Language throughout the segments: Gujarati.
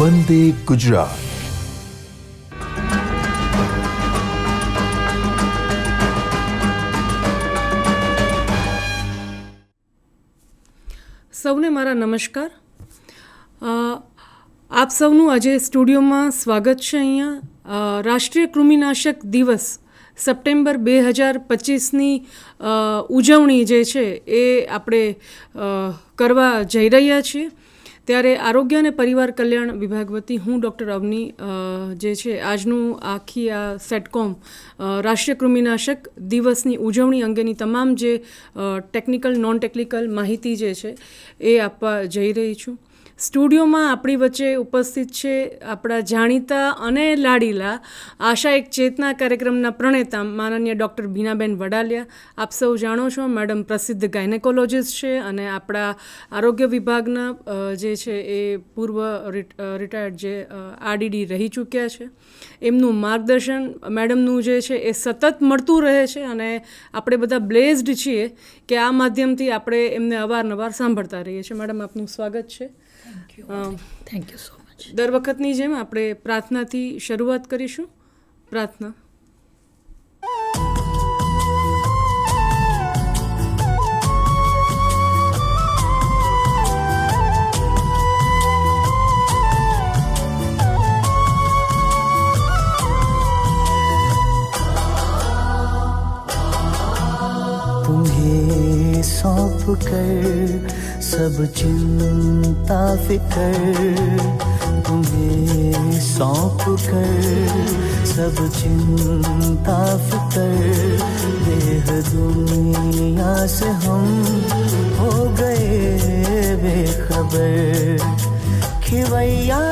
વંદે ગુજરાત. સૌને મારા નમસ્કાર. આપ સૌનું આજે સ્ટુડિયોમાં સ્વાગત છે. અહીંયા રાષ્ટ્રીય કૃમિનાશક દિવસ સપ્ટેમ્બર 2025ની ઉજવણી જે છે એ આપણે કરવા જઈ રહ્યા છીએ. ત્યારે આરોગ્ય અને પરિવાર કલ્યાણ વિભાગ વતી હું ડૉક્ટર અવની જે છે આજનું આખી આ સેટકોમ રાષ્ટ્રીય કૃમિનાશક દિવસની ઉજવણી અંગેની તમામ જે ટેકનિકલ નોન ટેકનિકલ માહિતી જે છે એ આપવા જઈ રહી છું. સ્ટુડિયોમાં આપણી વચ્ચે ઉપસ્થિત છે આપણા જાણીતા અને લાડીલા આશા એક ચેતના કાર્યક્રમના પ્રણેતા માનનીય ડૉક્ટર બીનાબેન વડાલિયા. આપ સૌ જાણો છો મેડમ પ્રસિદ્ધ ગાયનેકોલોજિસ્ટ છે અને આપણા આરોગ્ય વિભાગના જે છે એ પૂર્વ રિટાયર્ડ જે આરડીડી રહી ચૂક્યા છે. એમનું માર્ગદર્શન મેડમનું જે છે એ સતત મળતું રહે છે અને આપણે બધા બ્લેઝડ છીએ કે આ માધ્યમથી આપણે એમને અવારનવાર સાંભળતા રહીએ છીએ. મેડમ આપનું સ્વાગત છે. Thank you so much. દર વખતની જેમ આપણે પ્રાર્થનાથી શરૂઆત કરીશું. પ્રાર્થના. तुम्हें सौंप कर सब चिंता फिकर, तुम्हें सौंप कर सब चिंता फिकर, देह दुनिया से हम हो गए बेखबर. खिवैया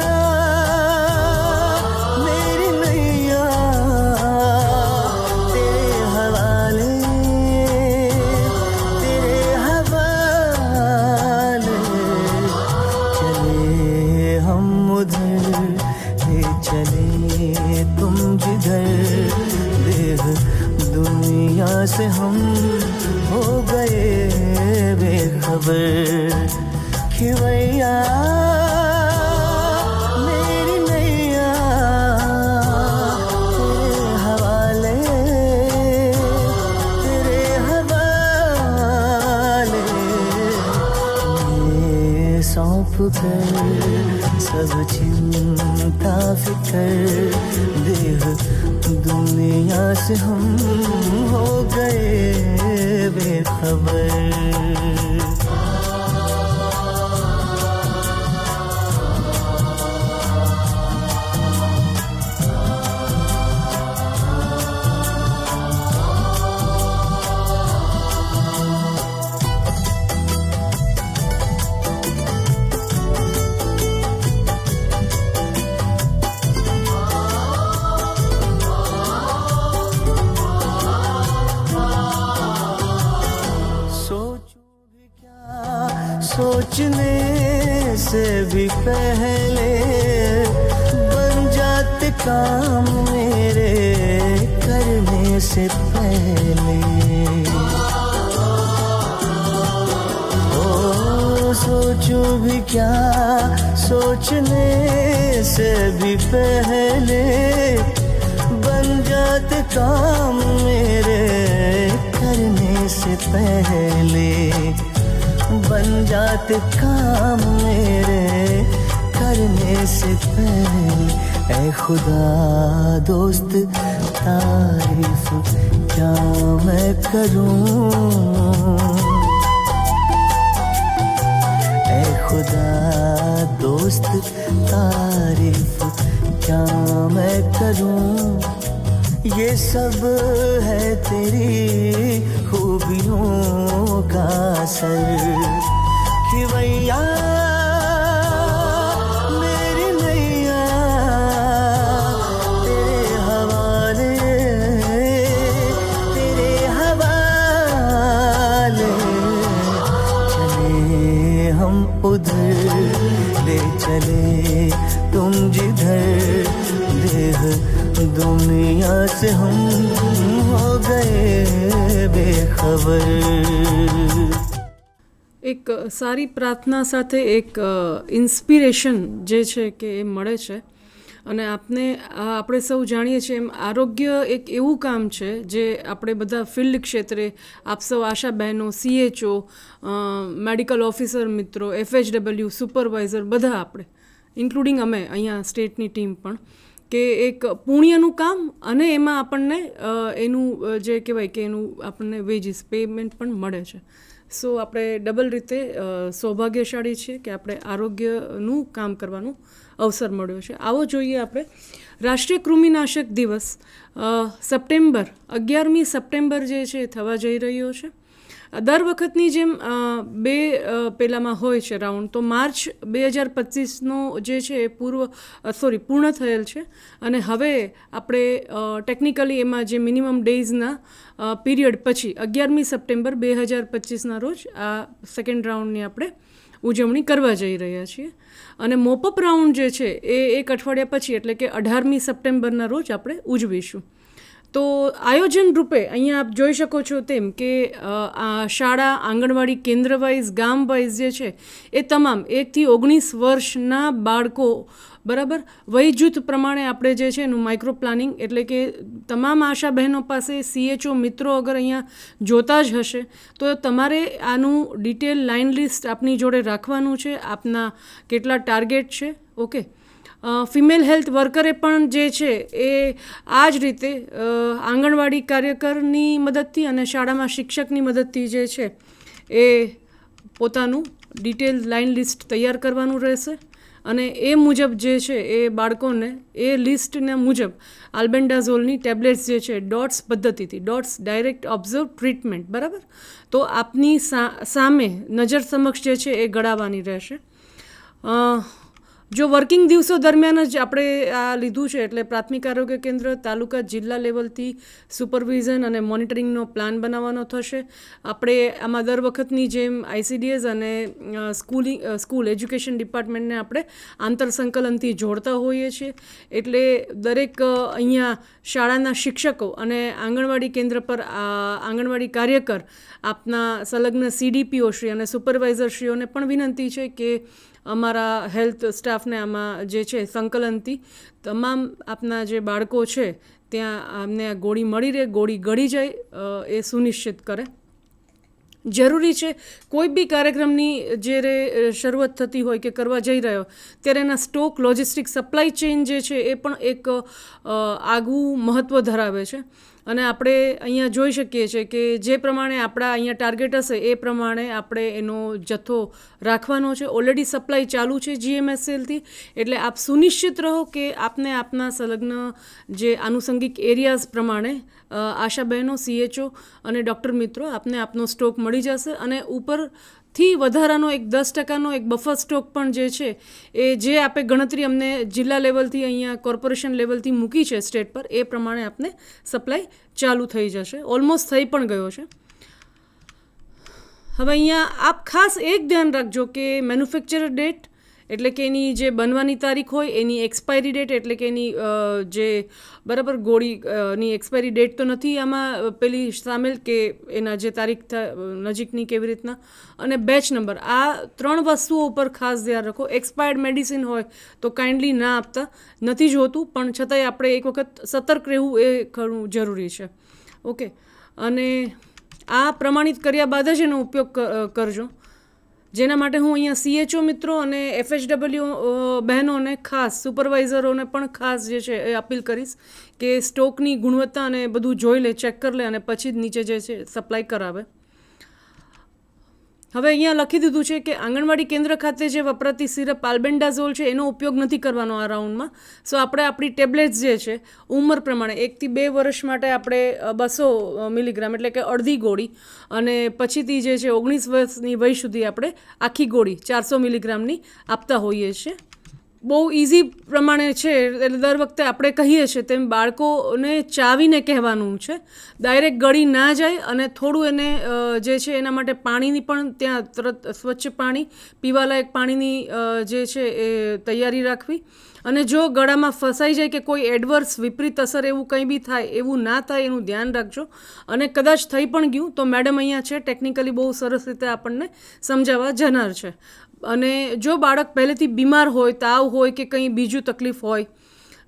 मेरी नैया तेरे हवाले, तेरे हवाले. चले हम उधर ले चले तुम जिधर, देह दुनिया से हम हो गए बेखबर. खिवैया मेरी नैया तेरे हवाले, तेरे हवाले. ये सौंप कर सब चिंता फिकर, देह दुनिया से हम हो गए बेखबर. सोचने से भी पहले बन जाते काम मेरे, करने से पहले. ओ सोचूं भी क्या, सोचने से भी पहले बन जाते काम मेरे, करने से पहले. बन जाते काम मेरे करने से पहले. ऐ खुदा दोस्त तारीफ क्या मैं करूं, ऐ खुदा दोस्त तारीफ क्या मैं करूं. ये सब है तेरी खूबियों का असर. खिवैया मेरी नैया तेरे हवाले, तेरे हवाले. चले हम उधर ले चले तुम जिधर, देह दुनिया से हम हो गए बेखबर. એક સારી પ્રાર્થના સાથે એક ઇન્સ્પિરેશન જે છે કે એ મળે છે. અને આપણે સૌ જાણીએ છીએ એમ આરોગ્ય એક એવું કામ છે જે આપણે બધા ફિલ્ડ ક્ષેત્રે આપ સૌ આશા બહેનો, CHO, મેડિકલ ઓફિસર મિત્રો, FHW, સુપરવાઇઝર બધા આપણે ઇન્ક્લુડિંગ અમે અહીંયા સ્ટેટની ટીમ પણ કે એક પુણ્યનું કામ અને એમાં આપણને એનું જે કહેવાય કે એનું આપણને વેજીસ પેમેન્ટ પણ મળે છે. સો આપણે ડબલ રીતે સૌભાગ્યશાળી છીએ કે આપણે આરોગ્યનું કામ કરવાનું અવસર મળ્યો છે. આવો જોઈએ આપણે રાષ્ટ્રીય કૃમિનાશક દિવસ સપ્ટેમ્બર 11મી સપ્ટેમ્બર જે છે એ થવા જઈ રહ્યો છે. દર વખતની જેમ બે પેલામાં હોય છે રાઉન્ડ, તો માર્ચ 2025નો જે છે એ પૂર્ણ થયેલ છે અને હવે આપણે ટેકનિકલી એમાં જે મિનિમમ ડેઝના પીરિયડ પછી 11મી સપ્ટેમ્બર 2025ના રોજ આ સેકન્ડ રાઉન્ડની આપણે ઉજવણી કરવા જઈ રહ્યા છીએ. અને મોપઅપ રાઉન્ડ જે છે એ એક અઠવાડિયા પછી એટલે કે 18મી સપ્ટેમ્બરના રોજ આપણે ઉજવીશું. તો આયોજન રૂપે અહીંયા આપ જોઈ શકો છો તેમ કે આ શાળા, આંગણવાડી કેન્દ્ર વાઇઝ, ગામ વાઇઝ જે છે એ તમામ 1 થી 19 વર્ષના બાળકો બરાબર વય જૂથ પ્રમાણે આપણે જે છે એનું માઇક્રો પ્લાનિંગ એટલે કે તમામ આશા બહેનો પાસે CHO મિત્રો અગર અહીંયા જોતા જ હશે તો તમારે આનું ડિટેલ લાઇન લિસ્ટ આપની જોડે રાખવાનું છે. આપના કેટલા ટાર્ગેટ છે. ઓકે. ફિમેલ હેલ્થ વર્કરે પણ જે છે એ આ જ રીતે આંગણવાડી કાર્યકરની મદદથી અને શાળામાં શિક્ષકની મદદથી જે છે એ પોતાનું ડિટેલ લાઇન લિસ્ટ તૈયાર કરવાનું રહેશે અને એ મુજબ જે છે એ બાળકોને એ લિસ્ટના મુજબ આલ્બેન્ડાઝોલની ટેબ્લેટ્સ જે છે ડોટ્સ પદ્ધતિથી, ડોટ્સ ડાયરેક્ટ ઓબ્ઝર્વ ટ્રીટમેન્ટ બરાબર, તો આપની સામે નજર સમક્ષ જે છે એ ગળાવવાની રહેશે. જો વર્કિંગ દિવસો દરમિયાન જ આપણે આ લીધું છે એટલે પ્રાથમિક આરોગ્ય કેન્દ્ર, તાલુકા, જિલ્લા લેવલથી સુપરવિઝન અને મોનિટરિંગનો પ્લાન બનાવવાનો થશે. આપણે આમાં દર વખતની જેમ ICDS અને સ્કૂલ એજ્યુકેશન ડિપાર્ટમેન્ટને આપણે આંતરસંકલનથી જોડતા હોઈએ છીએ. એટલે દરેક અહીંયા શાળાના શિક્ષકો અને આંગણવાડી કેન્દ્ર પર આંગણવાડી કાર્યકર આપના સંલગ્ન CDPO શ્રી અને સુપરવાઇઝર શ્રીઓને પણ વિનંતી છે કે અમારા હેલ્થ સ્ટાફને આમાં જે છે સંકલનથી તમામ આપના જે બાળકો છે ત્યાં અમને આ ગોળી મળી રહે, ગોળી ગળી જાય એ સુનિશ્ચિત કરે. જરૂરી છે કોઈ બી કાર્યક્રમની જ્યારે શરૂઆત થતી હોય કે કરવા જઈ રહ્યો ત્યારે એના સ્ટોક, લોજિસ્ટિક, સપ્લાય ચેઇન જે છે એ પણ એક આગવું મહત્ત્વ ધરાવે છે. અને આપણે અહીંયા જોઈ શકીએ છીએ કે જે પ્રમાણે આપણા અહીંયા ટાર્ગેટ હશે એ પ્રમાણે આપણે એનો જથ્થો રાખવાનો છે. ઓલરેડી સપ્લાય ચાલુ છે GMSLથી, એટલે આપ સુનિશ્ચિત રહો કે આપને આપના સંલગ્ન જે આનુષંગિક એરિયાઝ પ્રમાણે આશા બહેનો, CHO અને ડૉક્ટર મિત્રો આપને આપનો સ્ટોક મળી જશે. અને ઉપરથી વધારાનો એક 10%નો એક બફર સ્ટોક પણ જે છે એ જે આપણે ગણતરી અમને જિલ્લા લેવલથી અહીંયા કોર્પોરેશન લેવલથી મૂકી છે સ્ટેટ પર એ પ્રમાણે આપને સપ્લાય ચાલુ થઈ જશે. ઓલમોસ્ટ થઈ પણ ગયો છે. હવે અહીંયા આપ ખાસ એક ધ્યાન રાખજો કે મેન્યુફેક્ચરર ડેટ એટલે કે એની જે બનવાની તારીખ હોય એની એક્સપાયરી ડેટ એટલે કે એની જે બરાબર ગોળીની એક્સપાયરી ડેટ તો નથી આમાં પેલી સામેલ કે એના જે તારીખ નજીકની કેવી રીતના, અને બેચ નંબર, આ 3 વસ્તુઓ ઉપર ખાસ ધ્યાન રાખો. એક્સપાયર્ડ મેડિસિન હોય તો કાઇન્ડલી ના આપતા, નથી જોતું પણ છતાંય આપણે એક વખત સતર્ક રહેવું એ ઘણું જરૂરી છે. ઓકે. અને આ પ્રમાણિત કર્યા બાદ જ એનો ઉપયોગ કરજો. જેના માટે હું અહીંયા CHO મિત્રો અને FHW બહેનોને ખાસ, સુપરવાઇઝરોને પણ ખાસ જે છે એ અપીલ કરીશ કે સ્ટોકની ગુણવત્તા અને બધું જોઈ લે, ચેક કરી લે અને પછી જ નીચે જે છે સપ્લાય કરાવે. હવે અહીંયા લખી દીધું છે કે આંગણવાડી કેન્દ્ર ખાતે જે વપરાતી સિરપ આલ્બેન્ડાઝોલ છે એનો ઉપયોગ નથી કરવાનો આ રાઉન્ડમાં. સો આપણે આપણી ટેબ્લેટ્સ જે છે ઉંમર પ્રમાણે 1 થી 2 વર્ષ માટે આપણે 200 મિલીગ્રામ એટલે કે અડધી ગોળી, અને પછીથી જે છે 19 વર્ષની વય સુધી આપણે આખી ગોળી 400 મિલીગ્રામની આપતા હોઈએ છીએ. બહુ ઇઝી પ્રમાણે છે, એટલે દર વખતે આપણે કહીએ છીએ તેમ બાળકોને ચાવીને કહેવાનું છે, ડાયરેક્ટ ગળી ના જાય, અને થોડું એને જે છે એના માટે પાણીની પણ ત્યાં તરત સ્વચ્છ પાણી, પીવાલાયક પાણીની જે છે એ તૈયારી રાખવી. અને જો ગળામાં ફસાઈ જાય કે કોઈ એડવર્સ વિપરીત અસર એવું કંઈ બી થાય, એવું ના થાય એનું ધ્યાન રાખજો. અને કદાચ થઈ પણ ગયું તો મેડમ અહીંયા છે, ટેકનિકલી બહુ સરસ રીતે આપણને સમજાવવા જનાર છે. અને જો બાળક પહેલેથી બીમાર હોય, તાવ હોય કે કંઈ બીજું તકલીફ હોય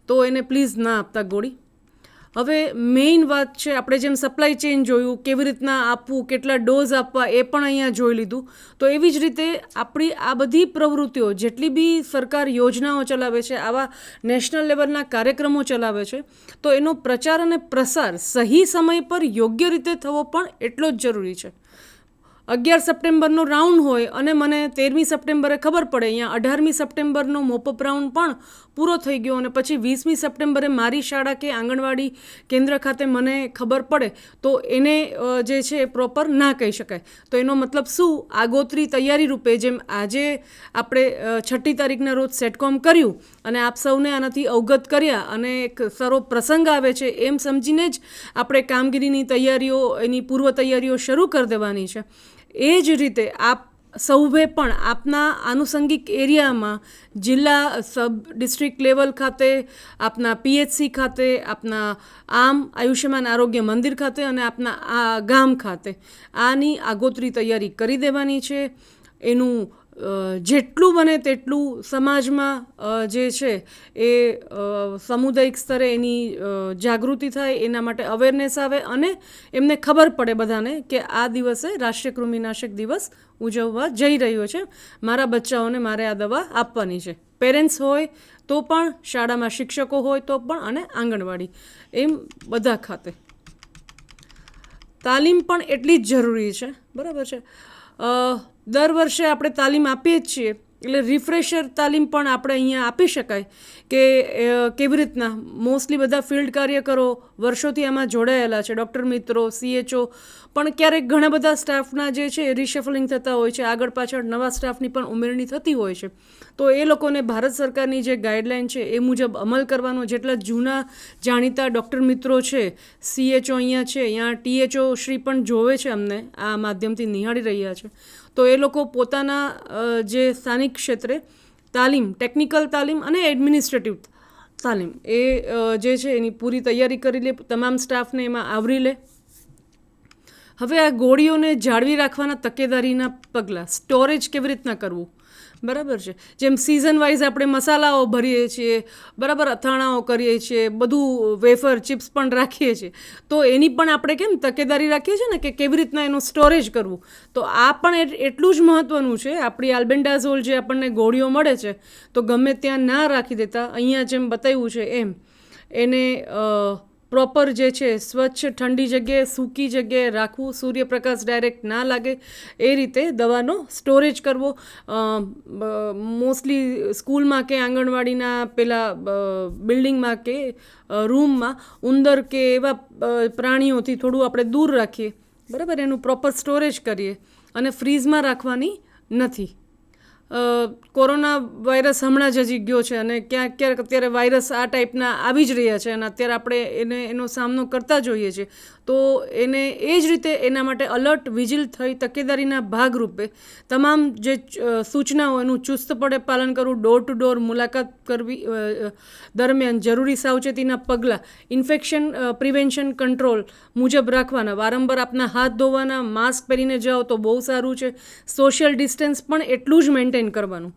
તો એને પ્લીઝ ના આપતા ગોળી. હવે મેઇન વાત છે, આપણે જેમ સપ્લાય ચેઇન જોયું, કેવી રીતના આપવું, કેટલા ડોઝ આપવા, એ પણ અહીંયા જોઈ લીધું. તો એવી જ રીતે આપણી આ બધી પ્રવૃત્તિઓ, જેટલી બી સરકાર યોજનાઓ ચલાવે છે, આવા નેશનલ લેવલના કાર્યક્રમો ચલાવે છે, તો એનો પ્રચાર અને પ્રસાર સહી સમય પર યોગ્ય રીતે થવો પણ એટલો જ જરૂરી છે. 11 સપ્ટેમ્બરનો રાઉન્ડ હોય અને મને 13મી સપ્ટેમ્બરે ખબર પડે, અહીંયા 18મી સપ્ટેમ્બરનો મોપઅપ રાઉન્ડ પણ પૂરો થઈ ગયો, અને પછી 20મી સપ્ટેમ્બરે મારી શાળા કે આંગણવાડી કેન્દ્ર ખાતે મને ખબર પડે, તો એને જે છે એ પ્રોપર ના કહી શકાય. તો એનો મતલબ શું? આગોતરી તૈયારી રૂપે, જેમ આજે આપણે 6મી તારીખના રોજ સેટકોમ કર્યું અને આપ સૌને આનાથી અવગત કર્યા, અને એક સારો પ્રસંગ આવે છે એમ સમજીને જ આપણે કામગીરીની તૈયારીઓ, એની પૂર્વ તૈયારીઓ શરૂ કરી દેવાની છે. એ જ રીતે આપ સૌએ પણ આપના આનુષંગિક એરિયામાં, જિલ્લા સબ ડિસ્ટ્રિક્ટ લેવલ ખાતે, આપના PHC ખાતે, આપના આમ આયુષ્યમાન આરોગ્ય મંદિર ખાતે અને આપના આ ગામ ખાતે આની આગોતરી તૈયારી કરી દેવાની છે. એનું જેટલું બને તેટલું સમાજમાં જે છે એ સામુદાયિક સ્તરે એની જાગૃતિ થાય, એના માટે અવેરનેસ આવે અને એમને ખબર પડે બધાને કે આ દિવસે રાષ્ટ્રીય કૃમિનાશક દિવસ ઉજવવા જઈ રહ્યો છે, મારા બચ્ચાઓને મારે આ દવા આપવાની છે. પેરેન્ટ્સ હોય તો પણ, શાળામાં શિક્ષકો હોય તો પણ, અને આંગણવાડી, એમ બધા ખાતે તાલીમ પણ એટલી જ જરૂરી છે. બરાબર છે. દર વર્ષે આપણે તાલીમ આપીએ જ છીએ, એટલે રિફ્રેશર તાલીમ પણ આપણે અહીંયા આપી શકાય કે કેવી રીતના. મોસ્ટલી બધા ફિલ્ડ કાર્યકરો વર્ષોથી આમાં જોડાયેલા છે, ડૉક્ટર મિત્રો, CHO, પણ ક્યારેક ઘણા બધા સ્ટાફના જે છે રિશફલિંગ થતા હોય છે, આગળ પાછળ નવા સ્ટાફની પણ ઉમેરણી થતી હોય છે. તો એ લોકોને ભારત સરકારની જે ગાઈડલાઇન છે એ મુજબ અમલ કરવાનો. જેટલા જૂના જાણીતા ડૉક્ટર મિત્રો છે, CHO અહીંયા છે, અહીંયા THO શ્રી પણ જોવે છે, અમને આ માધ્યમથી નિહાળી રહ્યા છે, તો એ લોકો પોતાના જે સ્થાનિક ક્ષેત્રે તાલીમ, ટેકનિકલ તાલીમ અને એડમિનિસ્ટ્રેટિવ તાલીમ એ જે છે એની પૂરી તૈયારી કરી લે, તમામ સ્ટાફને એમાં આવરી લે. હવે આ ગોળીઓને જાળવી રાખવાના તકેદારીના પગલાં, સ્ટોરેજ કેવી રીતના કરવું, બરાબર છે. જેમ સિઝન વાઇઝ આપણે મસાલાઓ ભરીએ છીએ, બરાબર, અથાણાઓ કરીએ છીએ, બધું વેફર ચિપ્સ પણ રાખીએ છીએ, તો એની પણ આપણે કેમ તકેદારી રાખીએ છીએ ને કે કેવી રીતના એનું સ્ટોરેજ કરવું. તો આ પણ એટલું જ મહત્ત્વનું છે. આપણી આલ્બેન્ડાઝોલ જે આપણને ગોળીઓ મળે છે, તો ગમે ત્યાં ના રાખી દેતા, અહીંયા જેમ બતાવ્યું છે એમ એને પ્રોપર જે છે સ્વચ્છ ઠંડી જગ્યાએ, સૂકી જગ્યાએ રાખવું, સૂર્યપ્રકાશ ડાયરેક્ટ ના લાગે એ રીતે દવાનો સ્ટોરેજ કરવો. મોસ્ટલી સ્કૂલમાં કે આંગણવાડીના પેલા બિલ્ડિંગમાં કે રૂમમાં ઉંદર કે એવા પ્રાણીઓથી થોડું આપણે દૂર રાખીએ, બરાબર, એનું પ્રોપર સ્ટોરેજ કરીએ, અને ફ્રીઝમાં રાખવાની નથી. કોરોના વાયરસ હમણાં જ હજી ગયો છે, અને ક્યાંક અત્યારે વાયરસ આ ટાઈપના આવી જ રહ્યા છે, અને અત્યારે આપણે એનો સામનો કરતા જોઈએ છીએ. તો એને એ જ રીતે એના માટે અલર્ટ, વિજિલ થઈ તકેદારીના ભાગરૂપે તમામ જે સૂચનાઓ એનું ચુસ્તપણે પાલન કરવું, ડોર ટુ ડોર મુલાકાત કરવી દરમિયાન જરૂરી સાવચેતીના પગલાં, ઇન્ફેક્શન પ્રિવેન્શન કંટ્રોલ મુજબ રાખવાના, વારંવાર આપના હાથ ધોવાના, માસ્ક પહેરીને જાઓ તો બહુ સારું છે, સોશિયલ ડિસ્ટન્સ પણ એટલું જ મેન્ટેન કરવાનું.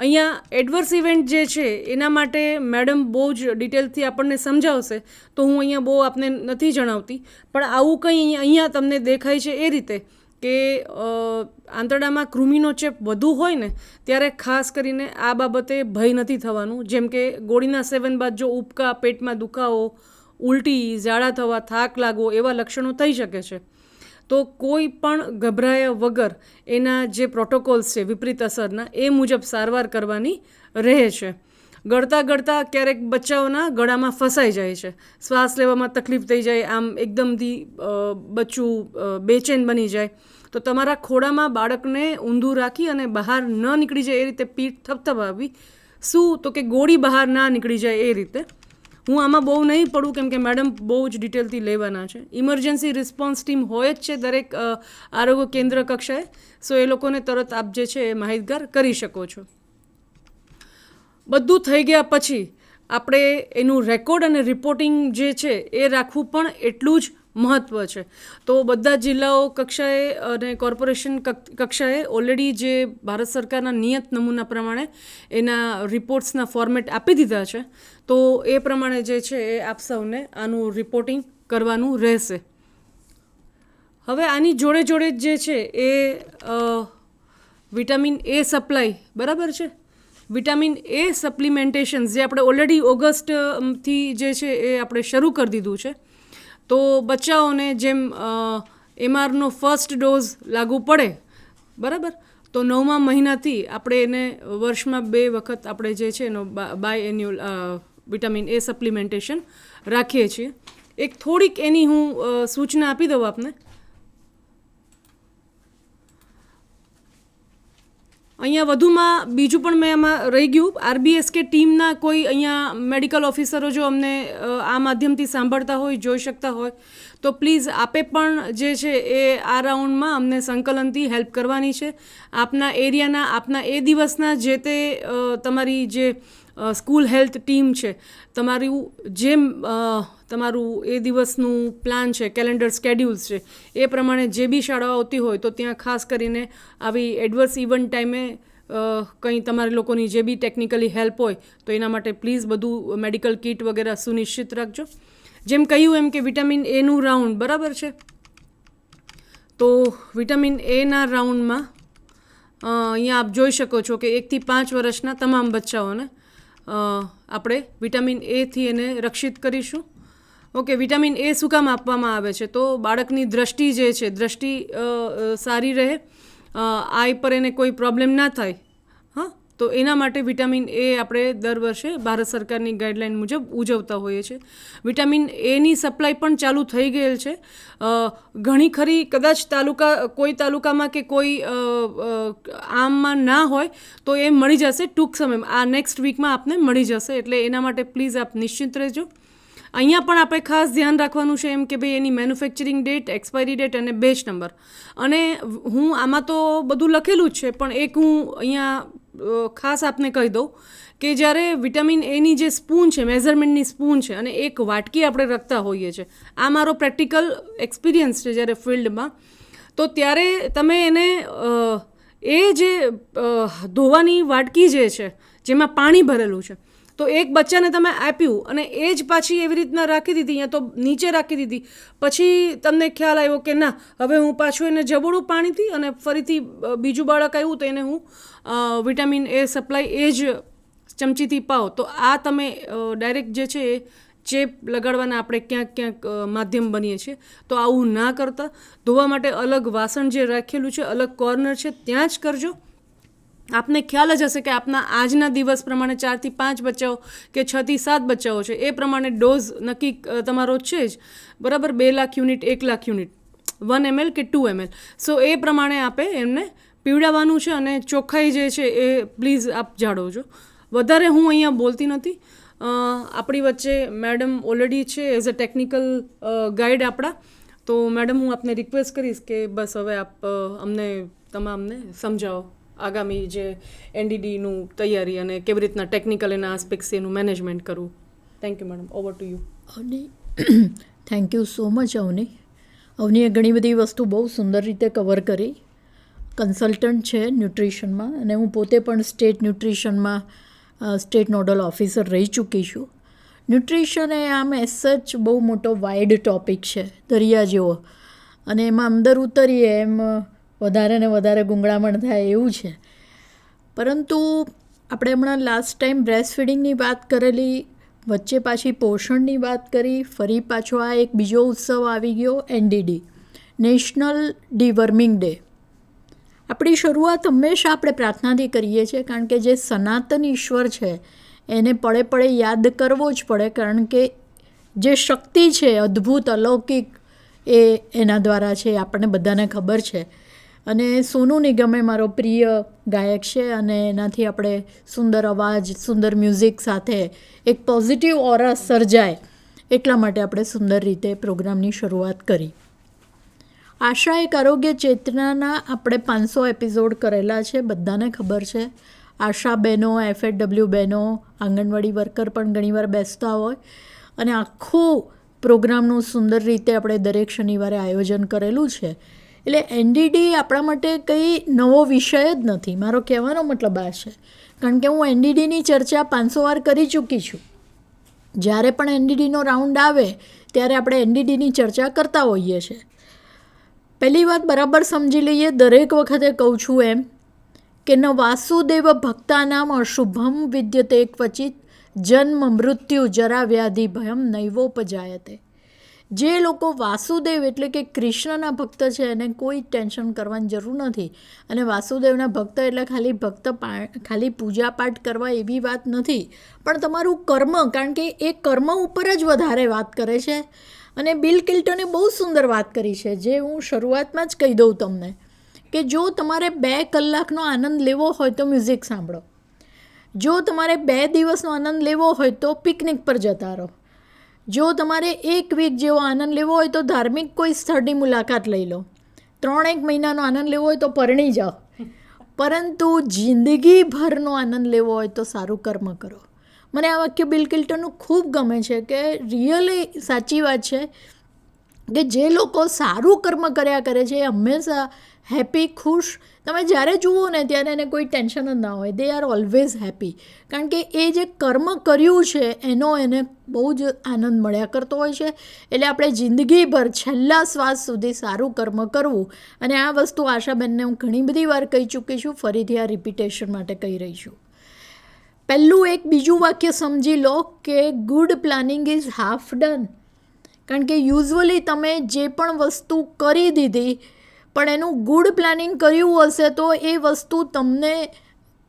અહીંયા એડવર્સ ઇવેન્ટ જે છે એના માટે મેડમ બહુ જ ડિટેલથી આપણને સમજાવશે, તો હું અહીંયા બહુ આપને નથી જણાવતી, પણ આવું કંઈ અહીંયા તમને દેખાય છે એ રીતે કે આંતરડામાં કૃમિનો ચેપ વધુ હોય ને, ત્યારે ખાસ કરીને આ બાબતે ભય નથી થવાનું. જેમ કે ગોળીના સેવન બાદ જો ઉબકા, પેટમાં દુખાવો, ઉલટી, ઝાડા થવા, થાક લાગવો એવા લક્ષણો થઈ શકે છે, તો કોઈ પણ ગભરાયા વગર એના જે પ્રોટોકોલ્સ છે વિપરીત અસરના, એ મુજબ સારવાર કરવાની રહે છે. ગળતા ક્યારેક બચ્ચાઓના ગળામાં ફસાઈ જાય છે, શ્વાસ લેવામાં તકલીફ થઈ જાય, આમ એકદમથી બચ્ચું બેચેન બની જાય, તો તમારા ખોળામાં બાળકને ઊંધું રાખી અને બહાર ન નીકળી જાય એ રીતે પીઠ થપથપાવી શું તો કે ગોળી બહાર ના નીકળી જાય એ રીતે. હું આમાં બહુ નહીં પડું કેમ કે મેડમ બહુ જ ડિટેલથી લેવાના છે. ઇમરજન્સી રિસ્પોન્સ ટીમ હોય જ છે દરેક આરોગ્ય કેન્દ્ર કક્ષાએ, સો એ લોકોને તરત આપ જે છે એ માહિતગાર કરી શકો છો. બધું થઈ ગયા પછી આપણે એનું રેકોર્ડ અને રિપોર્ટિંગ જે છે એ રાખવું પણ એટલું જ મહત્ત્વ છે. તો બધા જિલ્લાઓ કક્ષાએ અને કોર્પોરેશન કક્ષાએ ઓલરેડી જે ભારત સરકારના નિયત નમૂના પ્રમાણે એના રિપોર્ટ્સના ફોર્મેટ આપી દીધા છે. તો એ પ્રમાણે જે છે એ આપ સૌને આનું રિપોર્ટિંગ કરવાનું રહેશે. હવે આની જોડે જોડે જે છે એ વિટામિન એ સપ્લાય બરાબર છે. વિટામિન એ સપ્લિમેન્ટેશન જે આપણે ઓલરેડી ઓગસ્ટથી જે છે એ આપણે શરૂ કરી દીધું છે. તો બચ્ચાઓને જેમ એમઆરનો ફર્સ્ટ ડોઝ લાગુ પડે બરાબર, તો 9મા મહિનાથી આપણે એને વર્ષમાં 2 વખત આપણે જે છે એનો by annual vitamin A supplementation રાખીએ છીએ. એક થોડીક એની હું સૂચના આપી દઉં આપને. અહીંયા વધુમાં બીજું પણ મેં આમાં રહી ગયું, RBSK ટીમના કોઈ અહીંયા મેડિકલ ઓફિસરો જો અમને આ માધ્યમથી સાંભળતા હોય, જોઈ શકતા હોય, તો પ્લીઝ આપે પણ જે છે એ આ રાઉન્ડમાં અમને સંકલનથી હેલ્પ કરવાની છે. આપના એરિયાના, આપના એ દિવસના જે તે તમારી જે સ્કૂલ હેલ્થ ટીમ છે, તમારું એ દિવસનું પ્લાન છે, કેલેન્ડર સ્કેડ્યુલ્સ છે, એ પ્રમાણે જે બી શાળાઓ આવતી હોય તો ત્યાં ખાસ કરીને આવી એડવર્સ ઇવન્ટ ટાઈમે કંઈ તમારી લોકોની જે બી ટેકનિકલી હેલ્પ હોય તો એના માટે પ્લીઝ બધું મેડિકલ કિટ વગેરે સુનિશ્ચિત રાખજો. જેમ કહ્યું એમ કે વિટામિન એનું રાઉન્ડ બરાબર છે. તો વિટામિન એના રાઉન્ડમાં અહીંયા આપ જોઈ શકો છો કે 1 થી 5 વર્ષના તમામ બચ્ચાઓને આપણે વિટામિન એથી એને રક્ષિત કરીશું. ઓકે, વિટામિન એ શું કામ આપવામાં આવે છે? તો બાળકની દ્રષ્ટિ જે છે, દ્રષ્ટિ સારી રહે, આઈ પર એને કોઈ પ્રોબ્લેમ ના થાય. હા, તો એના માટે વિટામિન એ આપણે દર વર્ષે ભારત સરકારની ગાઈડલાઇન મુજબ ઉજવતા હોઈએ છીએ. વિટામિન એની સપ્લાય પણ ચાલુ થઈ ગયેલ છે. ઘણી ખરી કદાચ કોઈ તાલુકામાં કે કોઈ આમમાં ના હોય તો એ મળી જશે ટૂંક સમયમાં, આ નેક્સ્ટ વીકમાં આપને મળી જશે. એટલે એના માટે પ્લીઝ આપ નિશ્ચિંત રહેજો. અહીંયા પણ આપણે ખાસ ધ્યાન રાખવાનું છે એમ કે ભાઈ એની મેન્યુફેક્ચરિંગ ડેટ, એક્સપાયરી ડેટ અને બેચ નંબર. અને હું આમાં તો બધું લખેલું જ છે, પણ એક હું અહીંયા ખાસ આપને કહી દઉં કે જ્યારે વિટામિન એની જે સ્પૂન છે, મેઝરમેન્ટની સ્પૂન છે, અને એક વાટકી આપણે રખતા હોઈએ છીએ, આ મારો પ્રેક્ટિકલ એક્સપિરિયન્સ છે જ્યારે ફિલ્ડમાં, તો ત્યારે તમે એને એ જે ધોવાની વાટકી જે છે જેમાં પાણી ભરેલું છે, તો એક બચ્ચાને તમે આપ્યું અને એ જ પાછી એવી રીતના રાખી દીધી, યા તો નીચે રાખી દીધી, પછી તમને ખ્યાલ આવ્યો કે ના હવે હું પાછું એને જબોડું પાણીથી અને ફરીથી બીજું બાળક આવ્યું તો એને હું વિટામિન એ સપ્લાય એ જ ચમચીથી પાઓ, તો આ તમે ડાયરેક્ટ જે છે એ ચેપ લગાડવાના આપણે ક્યાંક ક્યાંક માધ્યમ બનીએ છીએ. તો આવું ના કરતા ધોવા માટે અલગ વાસણ જે રાખેલું છે, અલગ કોર્નર છે, ત્યાં જ કરજો. આપને ખ્યાલ જ હશે કે આપના આજના દિવસ પ્રમાણે 4 થી 5 બચ્ચાઓ કે 6 થી 7 બચ્ચાઓ છે, એ પ્રમાણે ડોઝ નક્કી તમારો છે જ બરાબર. 2 lakh unit, 1 lakh unit, 1 ml કે 2 ml. સો એ પ્રમાણે આપે એમને પીવડાવવાનું છે. અને ચોખ્ખાઈ જે છે એ પ્લીઝ આપ જાળવજો. વધારે હું અહીંયા બોલતી નથી. આપણી વચ્ચે મેડમ ઓલરેડી છે એઝ અ ટેકનિકલ ગાઈડ આપણા. તો મેડમ હું આપને રિક્વેસ્ટ કરીશ કે બસ હવે આપ અમને તમામને સમજાવો આગામી જે NDDનું તૈયારી અને કેવી રીતના ટેકનિકલ એના આસ્પેક્ટ્સ એનું મેનેજમેન્ટ કરવું. Thank you madam, over to you. Avni, thank you so much Avni. અવનીએ ઘણી બધી વસ્તુ બહુ સુંદર રીતે કવર કરી. કન્સલ્ટન્ટ છે ન્યુટ્રિશનમાં અને હું પોતે પણ સ્ટેટ ન્યુટ્રિશનમાં સ્ટેટ નોડલ ઓફિસર રહી ચૂકી છું. ન્યુટ્રિશન એ આમ એઝ સચ બહુ મોટો વાઇડ ટૉપિક છે, દરિયા જેવો, અને એમાં અંદર ઉતરીએ એમ વધારે ને વધારે ગૂંગળામણ થાય એવું છે. પરંતુ આપણે હમણાં લાસ્ટ ટાઈમ બ્રેસ્ટ ફીડિંગની વાત કરેલી, વચ્ચે પાછી પોષણની વાત કરી, ફરી પાછો આ એક બીજો ઉત્સવ આવી ગયો NDD, નેશનલ ડીવર્મિંગ ડે. આપણી શરૂઆત હંમેશા આપણે પ્રાર્થનાથી કરીએ છીએ, કારણ કે જે સનાતન ઈશ્વર છે એને પળે પળે યાદ કરવો જ પડે, કારણ કે જે શક્તિ છે અદ્ભુત અલૌકિક એ એના દ્વારા છે, આપણને બધાને ખબર છે. અને સોનુ નિગમ એ મારો પ્રિય ગાયક છે અને એનાથી આપણે સુંદર અવાજ, સુંદર મ્યુઝિક સાથે એક પોઝિટિવ ઓરા સર્જાય એટલા માટે આપણે સુંદર રીતે પ્રોગ્રામની શરૂઆત કરી. આશા એક આરોગ્ય ચેતનાના આપણે 500 એપિસોડ કરેલા છે, બધાને ખબર છે. આશા બહેનો, FHW બહેનો, આંગણવાડી વર્કર પણ ઘણીવાર બેસતા હોય અને આખું પ્રોગ્રામનું સુંદર રીતે આપણે દરેક શનિવારે આયોજન કરેલું છે. એટલે NDD આપણા માટે કંઈ નવો વિષય જ નથી. મારો કહેવાનો મતલબ આ છે, કારણ કે હું NDDની ચર્ચા 500 વાર કરી ચૂકી છું. જ્યારે પણ NDDનો રાઉન્ડ આવે ત્યારે આપણે NDDની ચર્ચા કરતા હોઈએ છીએ. પહેલી વાત બરાબર સમજી લઈએ, દરેક વખતે કહું છું એમ કે ન વાસુદેવ ભક્તાનામ અશુભમ વિદ્યતે ક્વચિત જન્મ મૃત્યુ જરા વ્યાધિ ભયમ નૈવોપજાયતે. જે લોકો વાસુદેવ એટલે કે કૃષ્ણના ભક્ત છે એને કોઈ ટેન્શન કરવાની જરૂર નથી. અને વાસુદેવના ભક્ત એટલે ખાલી પૂજા પાઠ કરવા એવી વાત નથી, પણ તમારું કર્મ, કારણ કે એ કર્મ ઉપર જ વધારે વાત કરે છે. અને બિલ કિલ્ટને બહુ સુંદર વાત કરી છે, જે હું શરૂઆતમાં જ કહી દઉં તમને, કે જો તમારે 2 કલાકનો આનંદ લેવો હોય તો મ્યુઝિક સાંભળો, જો તમારે 2 દિવસનો આનંદ લેવો હોય તો પિકનિક પર જતા રહો, જો તમારે 1 વીક જેવો આનંદ લેવો હોય તો ધાર્મિક કોઈ સ્થળની મુલાકાત લઈ લો, 3-1 મહિનાનો આનંદ લેવો હોય તો પરણી જાઓ, પરંતુ જિંદગીભરનો આનંદ લેવો હોય તો સારું કર્મ કરો. મને આ વાક્ય બિલ કિલ્ટનનું ખૂબ ગમે છે, કે રિયલી સાચી વાત છે કે જે લોકો સારું કર્મ કર્યા કરે છે એ હંમેશા હેપી, ખુશ. તમે જ્યારે જુઓ ને ત્યારે એને કોઈ ટેન્શન જ ના હોય. દે આર ઓલવેઝ હેપી, કારણ કે એ જે કર્મ કર્યું છે એનો એને બહુ જ આનંદ મળ્યા કરતો હોય છે. એટલે આપણે જિંદગીભર છેલ્લા શ્વાસ સુધી સારું કર્મ કરવું. અને આ વસ્તુ આશાબેનને હું ઘણી બધી વાર કહી ચૂકી છું, ફરીથી આ રિપીટેશન માટે કહી રહી છું. પહેલું એક બીજું વાક્ય સમજી લો કે good planning is half done. કારણ કે યુઝ્યુઅલી તમે જે પણ વસ્તુ કરી દીધી પણ એનું ગુડ પ્લાનિંગ કર્યું હશે તો એ વસ્તુ તમને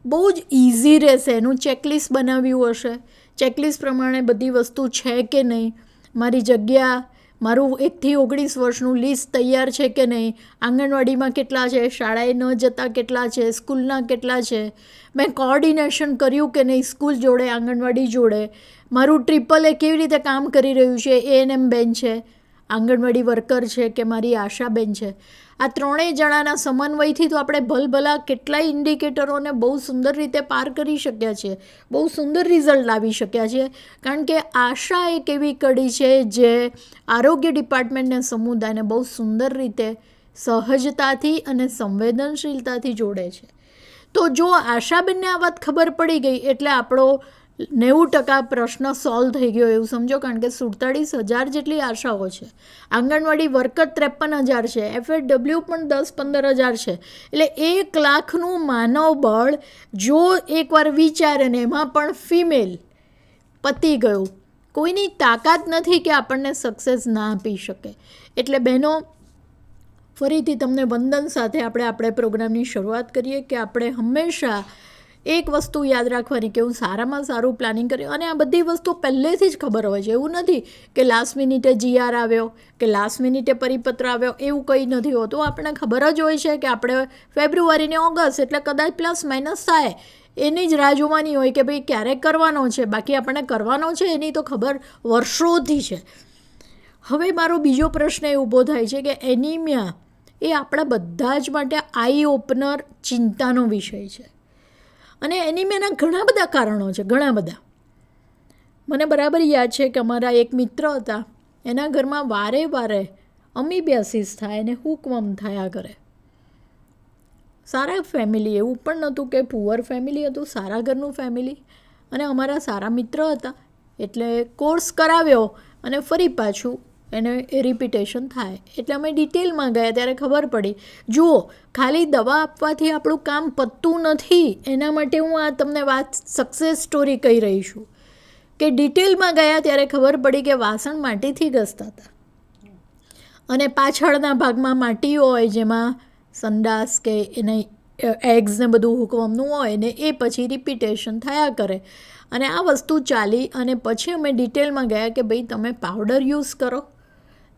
બહુ જ ઇઝી રહેશે. એનું ચેકલિસ્ટ બનાવ્યું હશે, ચેકલિસ્ટ પ્રમાણે બધી વસ્તુ છે કે નહીં, મારી જગ્યા, મારું 1 થી 19 વર્ષનું લિસ્ટ તૈયાર છે કે નહીં, આંગણવાડીમાં કેટલા છે, શાળાએ ન જતા કેટલા છે, સ્કૂલના કેટલા છે, મેં કોઓર્ડિનેશન કર્યું કે નહીં સ્કૂલ જોડે, આંગણવાડી જોડે, મારું ટ્રિપલ એ કેવી રીતે કામ કરી રહ્યું છે, ANM બેન છે, આંગણવાડી વર્કર છે કે મારી આશાબેન છે. આ 3 જણાના સમન્વયથી તો આપણે ભલભલા કેટલાય ઇન્ડિકેટરોને બહુ સુંદર રીતે પાર કરી શક્યા છીએ, બહુ સુંદર રિઝલ્ટ લાવી શક્યા છીએ. કારણ કે આશા એક એવી કડી છે જે આરોગ્ય ડિપાર્ટમેન્ટને, સમુદાયને બહુ સુંદર રીતે સહજતાથી અને સંવેદનશીલતાથી જોડે છે. તો જો આશાબેનને આ વાત ખબર પડી ગઈ એટલે આપણો 90% પ્રશ્ન સોલ્વ થઈ ગયો એવું સમજો. કારણ કે 47,000 જેટલી આશાઓ છે, આંગણવાડી વર્કર 53,000 છે, FHW પણ 10-15,000 છે. એટલે 1 લાખનું માનવ બળ જો એકવાર વિચારે ને એમાં પણ ફિમેલ, પતી ગયું. કોઈની તાકાત નથી કે આપણને સક્સેસ ના આપી શકે. એટલે બહેનો, ફરીથી તમને વંદન સાથે આપણે પ્રોગ્રામની શરૂઆત કરીએ કે આપણે હંમેશા એક વસ્તુ યાદ રાખવાની કે હું સારામાં સારું પ્લાનિંગ કર્યું. અને આ બધી વસ્તુ પહેલેથી જ ખબર હોય છે. એવું નથી કે લાસ્ટ મિનિટે GR આવ્યો કે લાસ્ટ મિનિટે પરિપત્ર આવ્યો, એવું કંઈ નથી હોતું. આપણને ખબર જ હોય છે કે આપણે ફેબ્રુઆરી ને ઓગસ્ટ એટલે કદાચ પ્લસ માઇનસ થાય, એની જ રાહ જોવાની હોય કે ભાઈ ક્યારે કરવાનો છે. બાકી આપણને કરવાનો છે એની તો ખબર વર્ષોથી છે. હવે મારો બીજો પ્રશ્ન એ ઊભો થાય છે કે એનિમિયા એ આપણા બધા જ માટે આઈ ઓપનર, ચિંતાનો વિષય છે. અને એનિમિયાના ઘણા બધા કારણો છે, ઘણા બધા. મને બરાબર યાદ છે કે અમારા એક મિત્ર હતા, એના ઘરમાં વારે અમીબિયાસિસ થાય ને હુકવમ થયા કરે. સારા ફેમિલી, એવું પણ નહોતું કે પુઅર ફેમિલી હતું, સારા ઘરનું ફેમિલી. અને અમારા સારા મિત્ર હતા એટલે કોર્સ કરાવ્યો અને ફરી પાછું એને રિપીટેશન થાય. એટલે અમે ડિટેલમાં ગયા ત્યારે ખબર પડી. જુઓ, ખાલી દવા આપવાથી આપણું કામ પતતું નથી. એના માટે હું આ તમને વાત સક્સેસ સ્ટોરી કહી રહી છું કે ડિટેલમાં ગયા ત્યારે ખબર પડી કે વાસણ માટીથી ઘસતા હતા અને પાછળના ભાગમાં માટી હોય જેમાં સંડાસ કે એને એગ્સ ને બધું હુકવમનું હોય ને એ પછી રિપીટેશન થયા કરે. અને આ વસ્તુ ચાલી અને પછી અમે ડિટેલમાં ગયા કે ભાઈ તમે પાવડર યુઝ કરો,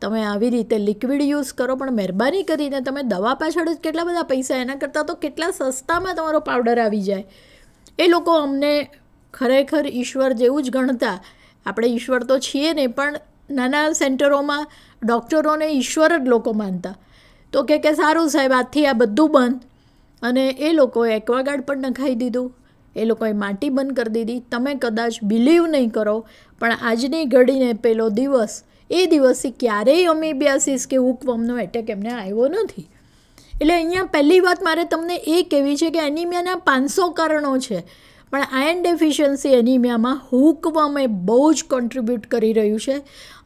તમે આવી રીતે લિક્વિડ યુઝ કરો, પણ મહેરબાની કરીને તમે દવા પાછળ જ કેટલા બધા પૈસા, એના કરતાં તો કેટલા સસ્તામાં તમારો પાવડર આવી જાય. એ લોકો અમને ખરેખર ઈશ્વર જેવું જ ગણતા. આપણે ઈશ્વર તો છીએ નહીં, પણ નાના સેન્ટરોમાં ડૉક્ટરોને ઈશ્વર જ લોકો માનતા. તો કે સારું સાહેબ, આજથી આ બધું બંધ. અને એ લોકોએ એક્વાગાર્ડ પણ નખાઈ દીધું, એ લોકોએ માટી બંધ કરી દીધી. તમે કદાચ બિલીવ નહીં કરો, પણ આજની ઘડીને પેલો દિવસ, એ દિવસથી ક્યારેય અમીબિયાસિસ કે હુકવર્મનો એટેક એમને આવ્યો નથી. એટલે અહીંયા પહેલી વાત મારે તમને એ કહેવી છે કે એનિમિયાના 500 કારણો છે, પણ આયર્ન ડેફિશિયન્સી એનિમિયામાં હુકવર્મ એ બહુ જ કોન્ટ્રીબ્યુટ કરી રહ્યું છે.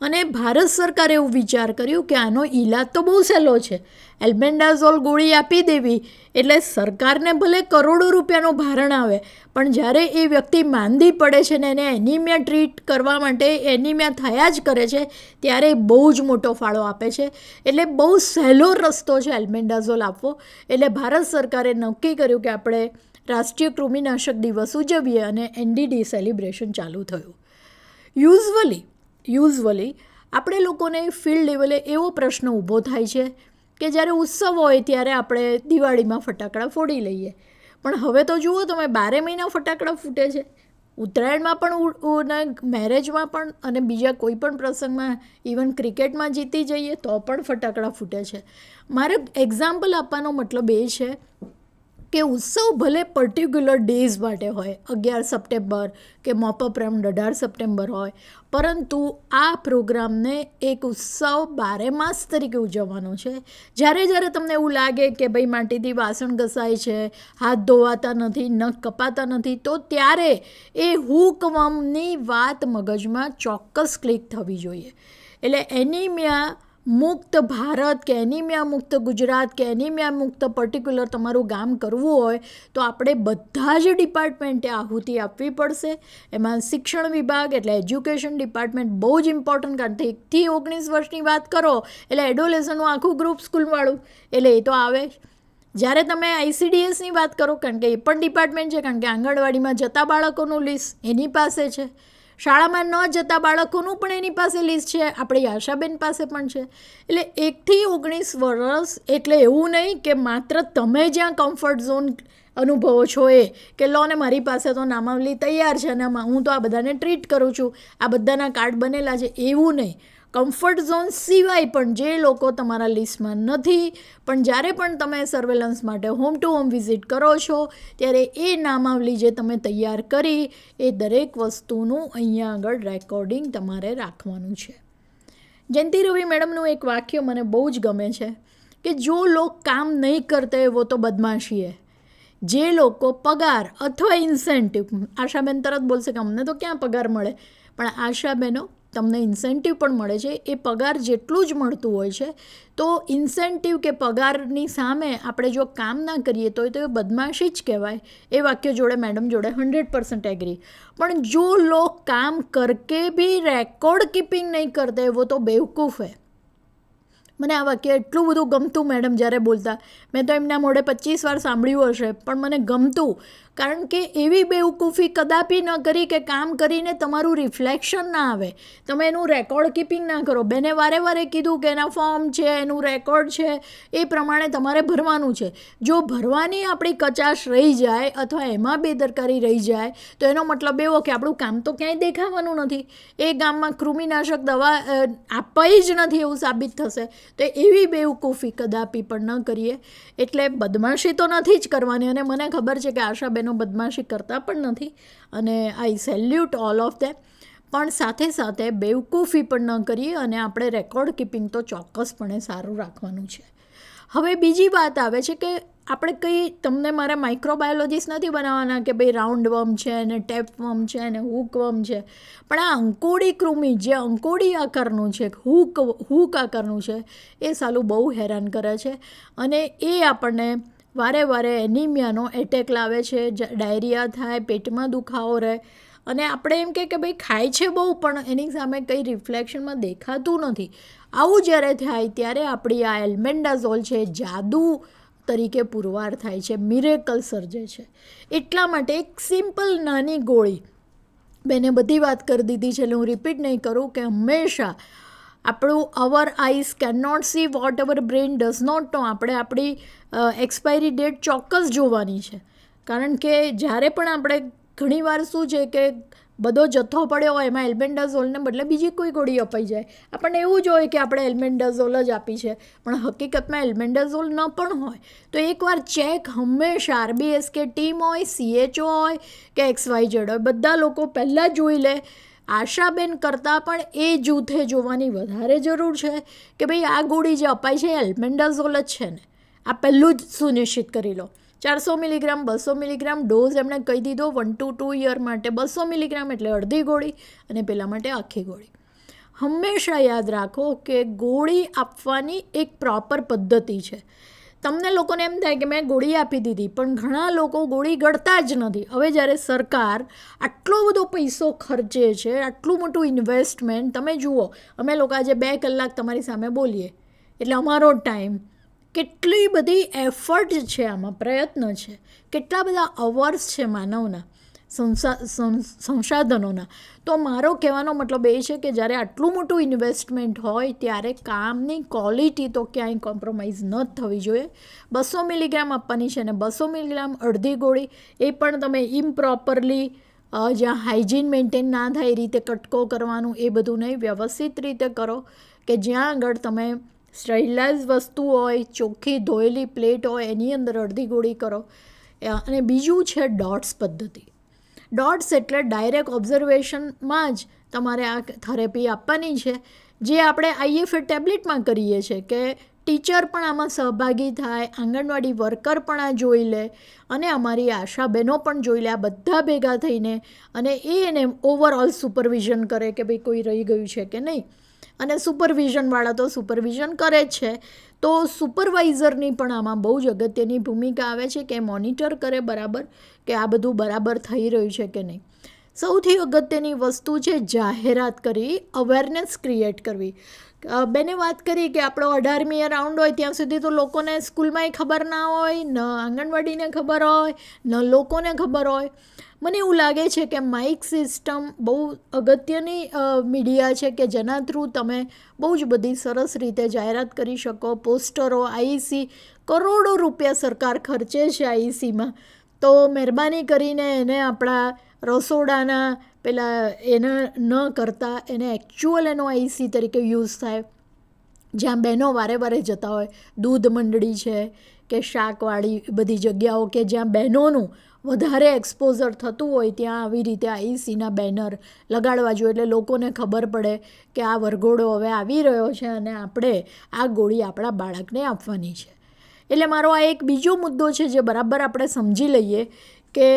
અને ભારત સરકારે એવું વિચાર કર્યું કે આનો ઈલાજ તો બહુ સહેલો છે, એલ્બેન્ડાઝોલ ગોળી આપી દેવી એટલે સરકારને ભલે કરોડો રૂપિયાનું ભારણ આવે, પણ જ્યારે એ વ્યક્તિ માંદી પડે છે ને એને એનિમિયા ટ્રીટ કરવા માટે એનિમિયા થયા જ કરે છે, ત્યારે બહુ જ મોટો ફાળો આપે છે. એટલે બહુ સહેલો રસ્તો છે એલ્બેન્ડાઝોલ આપવો. એટલે ભારત સરકારે નક્કી કર્યું કે આપણે રાષ્ટ્રીય કૃમિનાશક દિવસ ઉજવીએ, અને NDD સેલિબ્રેશન ચાલુ થયું. યુઝવલી આપણે લોકોને ફિલ્ડ લેવલે એવો પ્રશ્ન ઊભો થાય છે કે જ્યારે ઉત્સવ હોય ત્યારે આપણે દિવાળીમાં ફટાકડા ફોડી લઈએ, પણ હવે તો જુઓ તમે 12 મહિના ફટાકડા ફૂટે છે. ઉત્તરાયણમાં પણ, મેરેજમાં પણ, અને બીજા કોઈ પણ પ્રસંગમાં, ઇવન ક્રિકેટમાં જીતી જઈએ તો પણ ફટાકડા ફૂટે છે. મારે એક્ઝામ્પલ આપવાનો મતલબ એ છે કે ઉત્સવ ભલે પર્ટિક્યુલર ડેઝ માટે હોય, 11 સપ્ટેમ્બર કે મોપઅપ રાઉન્ડ 18 સપ્ટેમ્બર હોય, પરંતુ આ પ્રોગ્રામને એક ઉત્સવ 12 માસ તરીકે ઉજવવાનો છે. જ્યારે તમને એવું લાગે કે ભાઈ માટીથી વાસણ ઘસાય છે, હાથ ધોવાતા નથી, નખ કપાતા નથી, તો ત્યારે એ હુકવર્મની વાત મગજમાં ચોક્કસ ક્લિક થવી જોઈએ. એટલે એનિમિયા મુક્ત ભારત કે એનિમિયા મુક્ત ગુજરાત કે એનિમિયા મુક્ત પર્ટિક્યુલર તમારું ગામ કરવું હોય તો આપણે બધા જ ડિપાર્ટમેન્ટે આહુતિ આપવી પડશે. એમાં શિક્ષણ વિભાગ એટલે એજ્યુકેશન ડિપાર્ટમેન્ટ બહુ જ ઇમ્પોર્ટન્ટ, કારણ કે 1 થી 19 વર્ષની વાત કરો એટલે એડોલેશનનું આખું ગ્રુપ સ્કૂલવાળું, એટલે એ તો આવે. જ્યારે તમે ICDSની વાત કરો, કારણ કે એ પણ ડિપાર્ટમેન્ટ છે, કારણ કે આંગણવાડીમાં જતા બાળકોનું લિસ્ટ એની પાસે છે, શાળામાં ન જતા બાળકોનું પણ એની પાસે લિસ્ટ છે, આપણી આશાબેન પાસે પણ છે. એટલે 1 થી 19 વર્ષ એટલે એવું નહીં કે માત્ર તમે જ્યાં કમ્ફર્ટ ઝોન અનુભવો છો એ કે લો ને મારી પાસે તો નામાવલી તૈયાર છે અને હું તો આ બધાને ટ્રીટ કરું છું, આ બધાના કાર્ડ બનેલા છે, એવું નહીં. કમ્ફર્ટ ઝોન સિવાય પણ જે લોકો તમારા લિસ્ટમાં નથી, પણ જ્યારે પણ તમે સર્વેલન્સ માટે હોમ ટુ હોમ વિઝિટ કરો છો ત્યારે એ નામાવલી જે તમે તૈયાર કરી એ દરેક વસ્તુનું અહીંયા આગળ રેકોર્ડિંગ તમારે રાખવાનું છે. જયંતિ રવિ મેડમનું એક વાક્ય મને બહુ જ ગમે છે કે જો લોગ કામ નહીં કરતે વો તો બદમાશી હૈ. જે લોકો પગાર અથવા ઇન્સેન્ટિવ, આશાબેન તરત બોલશે કે અમને તો ક્યાં પગાર મળે, પણ આશાબેનો તમને ઇન્સેન્ટિવ પણ મળે છે. એ પગાર જેટલું જ મળતું હોય છે, તો ઇન્સેન્ટિવ કે પગારની સામે આપણે જો કામ ના કરીએ તો એ બદમાશી જ કહેવાય. એ વાક્ય જોડે મેડમ જોડે 100% એગ્રી. પણ જો લોગ કામ કરકે ભી રેકોર્ડ કીપિંગ નહીં કરતે વો તો બેવકૂફ હૈ. મને આ વાક્ય એટલું બધું ગમતું મેડમ જ્યારે બોલતા. મેં તો એમના મોઢે 25 વાર સાંભળ્યું હશે, પણ મને ગમતું, કારણ કે એવી બેવકૂફી કદાપી ન કરી કે કામ કરીને તમારું રિફ્લેક્શન ના આવે, તમે એનું રેકોર્ડ કીપિંગ ના કરો. બેને વારે કીધું કે એના ફોર્મ છે, એનું રેકોર્ડ છે, એ પ્રમાણે તમારે ભરવાનું છે. જો ભરવાની આપણી કચાશ રહી જાય અથવા એમાં બેદરકારી રહી જાય તો એનો મતલબ એવો કે આપણું કામ તો ક્યાંય દેખાવાનું નથી, એ ગામમાં કૃમિનાશક દવા આપવી જ નથી એવું સાબિત થશે. તો એવી બેવકૂફી કદાપી પણ ન કરીએ. એટલે બદમાશી તો નથી જ કરવાની, અને મને ખબર છે કે આશાબેનો બદમાશી કરતા પણ નથી, અને આઈ સેલ્યુટ ઓલ ઓફ ધેમ. પણ સાથે બેવકૂફી પણ ન કરીએ, અને આપણે રેકોર્ડ કીપિંગ તો ચોક્કસપણે સારું રાખવાનું છે. હવે બીજી વાત આવે છે કે આપણે તમને મારે માઇક્રોબાયોલોજીસ્ટ નથી બનાવવાના કે ભાઈ રાઉન્ડ વર્મ છે ને ટેપવર્મ છે ને હુકવર્મ છે, પણ આ અંકોડી કૃમિ જે અંકોડી આકારનું છે, હુક આકારનું છે, એ સાલું બહુ હેરાન કરે છે, અને એ આપણને વારે એનિમિયાનો એટેક લાવે છે, ડાયરિયા થાય, પેટમાં દુખાવો રહે, અને આપણે એમ કે ભાઈ ખાય છે બહુ પણ એની સામે કંઈ રિફ્લેક્શનમાં દેખાતું નથી. આવું જ્યારે થાય ત્યારે આપણી આ એલ્બેન્ડાઝોલ છે જાદુ તરીકે પુરવાર થાય છે, મિરેકલ સર્જે છે. એટલા માટે એક સિમ્પલ નાની ગોળી, બેને બધી વાત કરી દીધી છે એટલે હું રિપીટ નહીં કરું, કે હંમેશા our eyes can not see what our brain does not know. આપણે આપણી એક્સપાયરી ડેટ ચોક્કસ જોવાની છે, કારણ કે જ્યારે પણ આપણે ઘણીવાર શું છે કે બધો જથ્થો પડ્યો હોય એમાં એલ્બેન્ડાઝોલને બદલે બીજી કોઈ ગોળી અપાઈ જાય. આપણને એવું જ હોય કે આપણે એલ્બેન્ડાઝોલ જ આપી છે, પણ હકીકતમાં એલ્બેન્ડાઝોલ ન પણ હોય. તો એકવાર ચેક હંમેશા RBSK ટીમ હોય, CHO હોય કે XYZ હોય, બધા લોકો પહેલાં જોઈ લે. આશાબેન કરતાં પણ એ જૂથે જોવાની વધારે જરૂર છે કે ભાઈ આ ગોળી જે અપાય છે એ એલ્બેન્ડાઝોલ જ છે ને. આ પહેલું જ સુનિશ્ચિત કરી લો. 400 મિલીગ્રામ 200 મિલીગ્રામ ડોઝ એમણે કહી દીધો 1 to 2 યર માટે 200 મિલીગ્રામ એટલે અડધી ગોળી અને પેલા માટે આખી ગોળી. હંમેશા યાદ રાખો કે ગોળી આપવાની એક પ્રોપર પદ્ધતિ છે. તમને લોકોને એમ થાય કે મેં ગોળી આપી દીધી, પણ ઘણા લોકો ગોળી ગળતા જ નથી. હવે જ્યારે સરકાર આટલો બધો પૈસો ખર્ચે છે, આટલું મોટું ઇન્વેસ્ટમેન્ટ, તમે જુઓ અમે લોકો આજે 2 કલાક તમારી સામે બોલીએ એટલે અમારો ટાઈમ, કેટલી બધી એફર્ટ છે આમાં, પ્રયત્ન છે, કેટલા બધા અવર્સ છે માનવના સંસાધનોના. તો મારો કહેવાનો મતલબ એ છે કે જ્યારે આટલું મોટું ઇન્વેસ્ટમેન્ટ હોય ત્યારે કામની ક્વોલિટી તો ક્યાંય કોમ્પ્રોમાઇઝ ન થવી જોઈએ. 200 મિલીગ્રામ આપવાની છે અને 200 મિલીગ્રામ અડધી ગોળી, એ પણ તમે ઇમ્પ્રોપરલી જ્યાં હાઇજીન મેન્ટેન ના થાય એ રીતે કટકો કરવાનું એ બધું નહીં, વ્યવસ્થિત રીતે કરો કે જ્યાં આગળ તમે સ્ટરીલાઇઝ વસ્તુ હોય, ચોખ્ખી ધોયેલી પ્લેટ હોય, એની અંદર અડધી ગોળી કરો. અને બીજું છે ડોટ્સ પદ્ધતિ. ડોટ્સ એટલે ડાયરેક્ટ ઓબ્ઝર્વેશનમાં જ તમારે આ થેરેપી આપવાની છે, જે આપણે IFA ટેબ્લેટમાં કરીએ છીએ કે ટીચર પણ આમાં સહભાગી થાય, આંગણવાડી વર્કર પણ આ જોઈ લે અને અમારી આશા બહેનો પણ જોઈ લે. આ બધા ભેગા થઈને અને એને ઓવરઓલ સુપરવિઝન કરે કે ભાઈ કોઈ રહી ગયું છે કે નહીં. અને સુપરવિઝનવાળા તો સુપરવિઝન કરે જ છે, તો સુપરવાઇઝરની પણ આમાં બહુ જ અગત્યની ભૂમિકા આવે છે કે મોનિટર કરે બરાબર કે આ બધું બરાબર થઈ રહ્યું છે કે નહીં. સૌથી અગત્યની વસ્તુ છે જાહેરાત કરવી, અવેરનેસ ક્રિએટ કરવી. બેને વાત કરી કે આપણો 18મી રાઉન્ડ હોય ત્યાં સુધી તો લોકોને સ્કૂલમાંય ખબર ના હોય, ન આંગણવાડીને ખબર હોય, ન લોકોને ખબર હોય. મને એવું લાગે છે કે માઇક સિસ્ટમ બહુ અગત્યની મીડિયા છે કે જેના થ્રુ તમે બહુ જ બધી સરસ રીતે જાહેરાત કરી શકો. પોસ્ટરો, IEC, કરોડો રૂપિયા સરકાર ખર્ચે છે IECમાં, તો મહેરબાની કરીને એને આપણા રસોડાના પેલા એને ન કરતા એને એકચ્યુઅલ એનો IEC તરીકે યુઝ થાય, જ્યાં બહેનો વારે વારે જતા હોય, દૂધ મંડળી છે કે શાકવાળી બધી જગ્યાઓ કે જ્યાં બહેનોનું વધારે એક્સપોઝર થતું હોય ત્યાં આવી રીતે IECના બેનર લગાડવા જોઈએ, એટલે લોકોને ખબર પડે કે આ વરઘોડો હવે આવી રહ્યો છે અને આપણે આ ગોળી આપણા બાળકને આપવાની છે. એટલે મારો આ એક બીજો મુદ્દો છે જે બરાબર આપણે સમજી લઈએ કે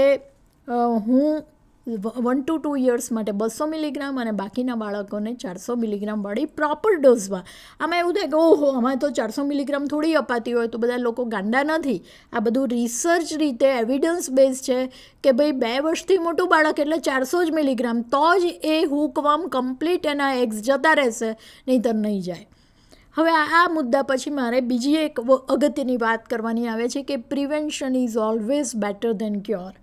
હું 1 to 2 યર્સ માટે 200 મિલીગ્રામ અને બાકીના બાળકોને 400 મિલીગ્રામવાળી પ્રોપર ડોઝમાં. આમાં એવું થાય કે ઓહો આમાં તો 400 મિલીગ્રામ થોડી અપાતી હોય, તો બધા લોકો ગાંડા નથી. આ બધું રિસર્ચ રીતે એવિડન્સ બેઝ છે કે ભાઈ 2 વર્ષથી મોટું બાળક એટલે 400 જ મિલીગ્રામ, તો જ એ હુકવમ કમ્પ્લીટ એના એગ્સ જતા રહેશે, નહીંતર નહીં જાય. હવે આ મુદ્દા પછી મારે બીજી એક અગત્યની વાત કરવાની આવે છે કે prevention is always better than cure.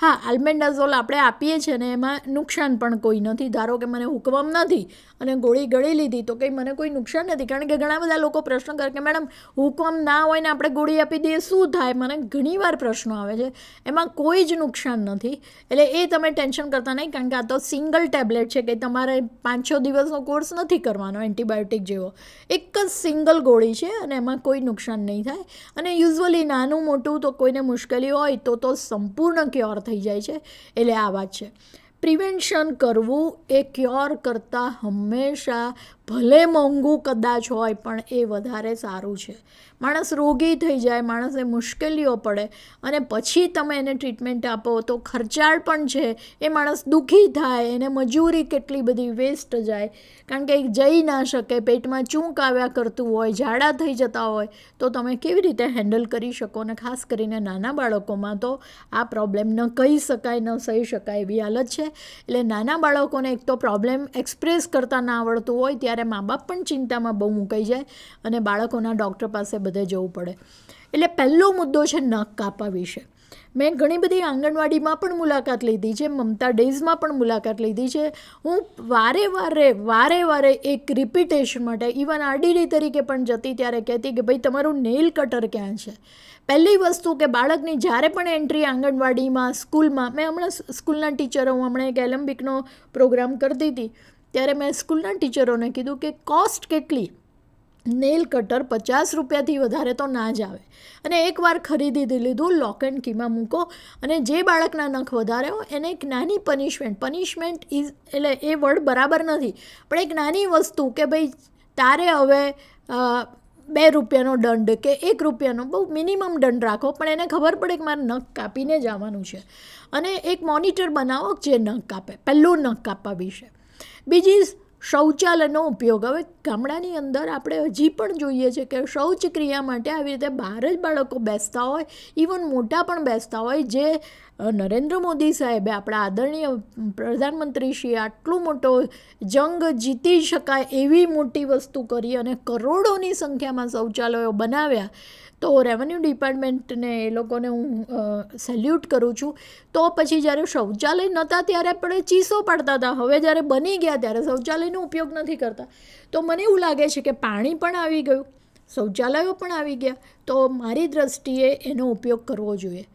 હા, આલ્બેન્ડાઝોલ આપણે આપીએ છીએ ને એમાં નુકસાન પણ કોઈ નથી. ધારો કે મને હુકવમ નથી અને ગોળી ગળી લીધી તો કંઈ મને કોઈ નુકસાન નથી, કારણ કે ઘણા બધા લોકો પ્રશ્ન કરે કે મેડમ હુકવમ ના હોય ને આપણે ગોળી આપી દઈએ શું થાય? મને ઘણીવાર પ્રશ્નો આવે છે. એમાં કોઈ જ નુકસાન નથી, એટલે એ તમે ટેન્શન કરતા નહીં, કારણ કે આ તો સિંગલ ટેબ્લેટ છે કે તમારે 5-6 દિવસનો કોર્સ નથી કરવાનો એન્ટીબાયોટિક જેવો. એક જ સિંગલ ગોળી છે અને એમાં કોઈ નુકસાન નહીં થાય. અને યુઝ્યુઅલી નાનું મોટું તો કોઈને મુશ્કેલી હોય તો સંપૂર્ણ ક્યોર થઈ જાય છે. એટલે આ વાત છે. પ્રિવેન્શન કરવું એ ક્યોર કરતાં હંમેશા ભલે મોંઘું કદાચ હોય પણ એ વધારે સારું છે. માણસ રોગી થઈ જાય, માણસને મુશ્કેલીઓ પડે અને પછી તમે એને ટ્રીટમેન્ટ આપો તો ખર્ચાળ પણ છે, એ માણસ દુઃખી થાય, એને મજૂરી કેટલી બધી વેસ્ટ જાય, કારણ કે જઈ ના શકે, પેટમાં ચૂંક આવ્યા કરતું હોય, ઝાડા થઈ જતા હોય, તો તમે કેવી રીતે હેન્ડલ કરી શકો? અને ખાસ કરીને નાના બાળકોમાં તો આ પ્રોબ્લેમ ન કહી શકાય, ન સહી શકાય એવી હાલત છે. એટલે નાના બાળકોને એક તો પ્રોબ્લેમ એક્સપ્રેસ કરતાં ના આવડતું હોય ત્યારે મા બાપ પણ ચિંતામાં બહુ મુકાઈ જાય અને બાળકોના ડૉક્ટર પાસે બધે જવું પડે. એટલે પહેલો મુદ્દો છે નખ કાપા વિશે. મેં ઘણી બધી આંગણવાડીમાં પણ મુલાકાત લીધી છે, મમતા ડેઝમાં પણ મુલાકાત લીધી છે. હું વારે વારે એક રિપીટેશન માટે ઇવન આરડીડી તરીકે પણ જતી ત્યારે કહેતી કે ભાઈ તમારું નેઇલ કટર ક્યાં છે. પહેલી વસ્તુ કે બાળકની જ્યારે પણ એન્ટ્રી આંગણવાડીમાં, સ્કૂલમાં, મેં હમણાં સ્કૂલના ટીચરો, હું હમણાં એક એલેમ્બિકનો પ્રોગ્રામ કરતી હતી ત્યારે મેં સ્કૂલના ટીચરોને કીધું કે કોસ્ટ કેટલી, નેલ કટર 50 રૂપિયાથી વધારે તો ના જ આવે, અને એકવાર ખરીદી લીધું, લોક એન્ડ કીમાં મૂકો, અને જે બાળકના નખ વધારે હોય એને એક નાની પનિશમેન્ટ ઇઝ, એટલે એ વર્ડ બરાબર નથી, પણ એક નાની વસ્તુ કે ભાઈ તારે હવે 2 રૂપિયાનો દંડ કે 1 રૂપિયાનો, બહુ મિનિમમ દંડ રાખો, પણ એને ખબર પડે કે મારે નખ કાપીને જ આવવાનું છે, અને એક મોનિટર બનાવો જે નખ કાપે, પહેલું નખ કાપવા વિશે. બીજી શૌચાલયનો ઉપયોગ. હવે ગામડાની અંદર આપણે હજી પણ જોઈએ છે કે શૌચક્રિયા માટે આવી રીતે બહાર જ બાળકો બેસતા હોય, ઇવન મોટા પણ બેસતા હોય, જે નરેન્દ્ર મોદી સાહેબે, આપણા આદરણીય પ્રધાનમંત્રીશ્રીએ આટલું મોટો જંગ જીતી શકાય એવી મોટી વસ્તુ કરી અને કરોડોની સંખ્યામાં શૌચાલયો બનાવ્યા. તો રેવન્યુ ડિપાર્ટમેન્ટને એ લોકોને હું સેલ્યુટ કરું છું. તો પછી જ્યારે શૌચાલય નહોતા ત્યારે આપણે ચીસો પાડતા હતા, હવે જ્યારે બની ગયા ત્યારે શૌચાલયનો ઉપયોગ નથી કરતા. તો મને એવું લાગે છે કે પાણી પણ આવી ગયું, શૌચાલયો પણ આવી ગયા, તો મારી દ્રષ્ટિએ એનો ઉપયોગ કરવો જોઈએ.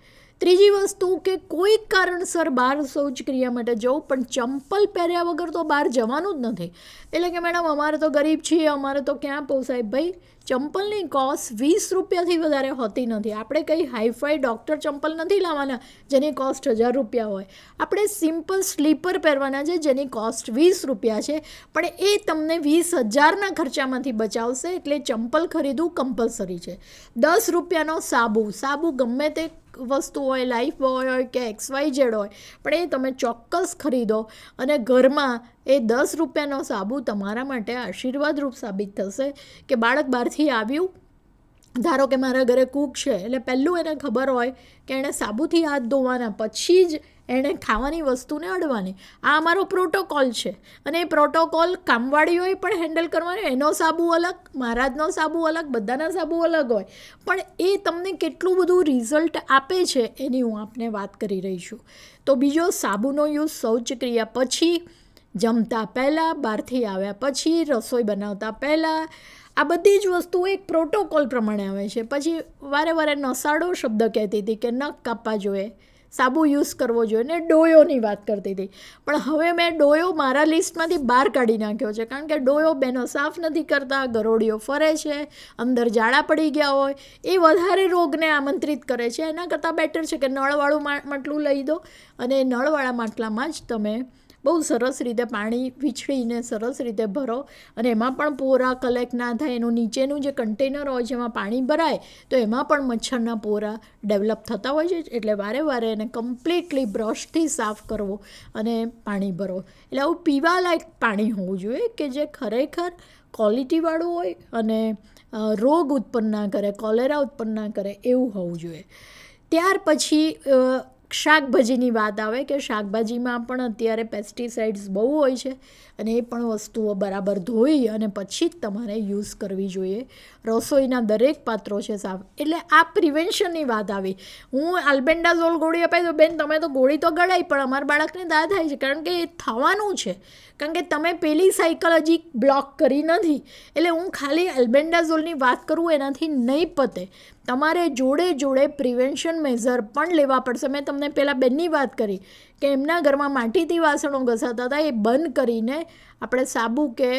ત્રીજી વસ્તુ કે કોઈક કારણસર બહાર શૌચક્રિયા માટે જવું, પણ ચંપલ પહેર્યા વગર તો બહાર જવાનું જ નથી. એટલે કે મેડમ અમારે તો ગરીબ છીએ, અમારે તો ક્યાં પોસાય. ભાઈ ચંપલની કોસ્ટ 20 રૂપિયાથી વધારે હોતી નથી. આપણે કંઈ હાઈફાઈ ડૉક્ટર ચંપલ નથી લાવવાના જેની કોસ્ટ 1000 રૂપિયા હોય. આપણે સિમ્પલ સ્લીપર પહેરવાના છે જેની કોસ્ટ 20 રૂપિયા છે, પણ એ તમને 20,000ના ખર્ચામાંથી બચાવશે. એટલે ચંપલ ખરીદવું કમ્પલસરી છે. 10 રૂપિયાનો સાબુ ગમે તે વસ્તુ હોય, લાઈફ બોય હોય કે XYZ હોય, પણ એ તમે ચોક્કસ ખરીદો, અને ઘરમાં એ 10 રૂપિયાનો સાબુ તમારા માટે આશીર્વાદરૂપ સાબિત થશે. કે બાળક બહારથી આવ્યું, ધારો કે મારા ઘરે કૂક છે, એટલે પહેલું એને ખબર હોય કે એણે સાબુથી હાથ ધોવાના, પછી જ એણે ખાવાની વસ્તુને અડવાની. આ અમારો પ્રોટોકોલ છે, અને એ પ્રોટોકોલ કામવાળીઓએ પણ હેન્ડલ કરવાનો. એનો સાબુ અલગ, મહારાજનો સાબુ અલગ, બધાના સાબુ અલગ હોય, પણ એ તમને કેટલું બધું રિઝલ્ટ આપે છે એની હું આપને વાત કરી રહી છું. તો બીજો, સાબુનો યુઝ શૌચક્રિયા પછી, જમતા પહેલાં, બહારથી આવ્યા પછી, રસોઈ બનાવતા પહેલાં, આ બધી જ વસ્તુઓ એક પ્રોટોકોલ પ્રમાણે આવે છે. પછી વારે નસાડો શબ્દ કહેતી હતી કે નખ કાપવા જોઈએ, સાબુ યુઝ કરવો જોઈએ, ને ડોયોની વાત કરતી હતી. પણ હવે મેં ડોયો મારા લિસ્ટમાંથી બહાર કાઢી નાખ્યો છે, કારણ કે ડોયો બેનો સાફ નથી કરતા, ગરોળીઓ ફરે છે, અંદર જાડા પડી ગયા હોય, એ વધારે રોગને આમંત્રિત કરે છે. એના કરતાં બેટર છે કે નળવાળું માટલું લઈ દો, અને નળવાળા માટલામાં જ તમે બહુ સરસ રીતે પાણી વીછળીને સરસ રીતે ભરો, અને એમાં પણ પોરા કલેક્ટ ના થાય. એનું નીચેનું જે કન્ટેનર હોય જેમાં પાણી ભરાય, તો એમાં પણ મચ્છરના પોરા ડેવલપ થતા હોય છે. એટલે વારે એને કમ્પ્લીટલી બ્રશથી સાફ કરવો અને પાણી ભરો. એટલે આવું પીવાલાયક પાણી હોવું જોઈએ કે જે ખરેખર ક્વોલિટીવાળું હોય અને રોગ ઉત્પન્ન ના કરે, કોલેરા ઉત્પન્ન ના કરે એવું હોવું જોઈએ. ત્યાર પછી શાકભાજીની વાત આવે કે શાકભાજીમાં પણ અત્યારે પેસ્ટિસાઇડ્સ બહુ હોય છે, અને એ પણ વસ્તુઓ બરાબર ધોઈ અને પછી જ તમારે યુઝ કરવી જોઈએ. રસોઈના દરેક પાત્રો છે સાફ. એટલે આ પ્રિવેન્શનની વાત આવી. હું આલ્બેન્ડાઝોલ ગોળી અપાઈ તો બેન તમે તો ગોળી તો ગળાઈ, પણ અમારા બાળકને દા થાય છે, કારણ કે એ થવાનું છે, કારણ કે તમે પેલી સાયકલ હજી બ્લોક કરી નથી. એટલે હું ખાલી આલ્બેન્ડાઝોલની વાત કરું એનાથી નહીં પતે. તમારે જોડે પ્રિવેન્શન મેઝર પણ લેવા પડશે. મેં તમને પહેલાં બેનની વાત કરી કે એમના ઘરમાં માટીથી વાસણો ઘસાતા હતા, એ બંધ કરીને આપણે સાબુ કે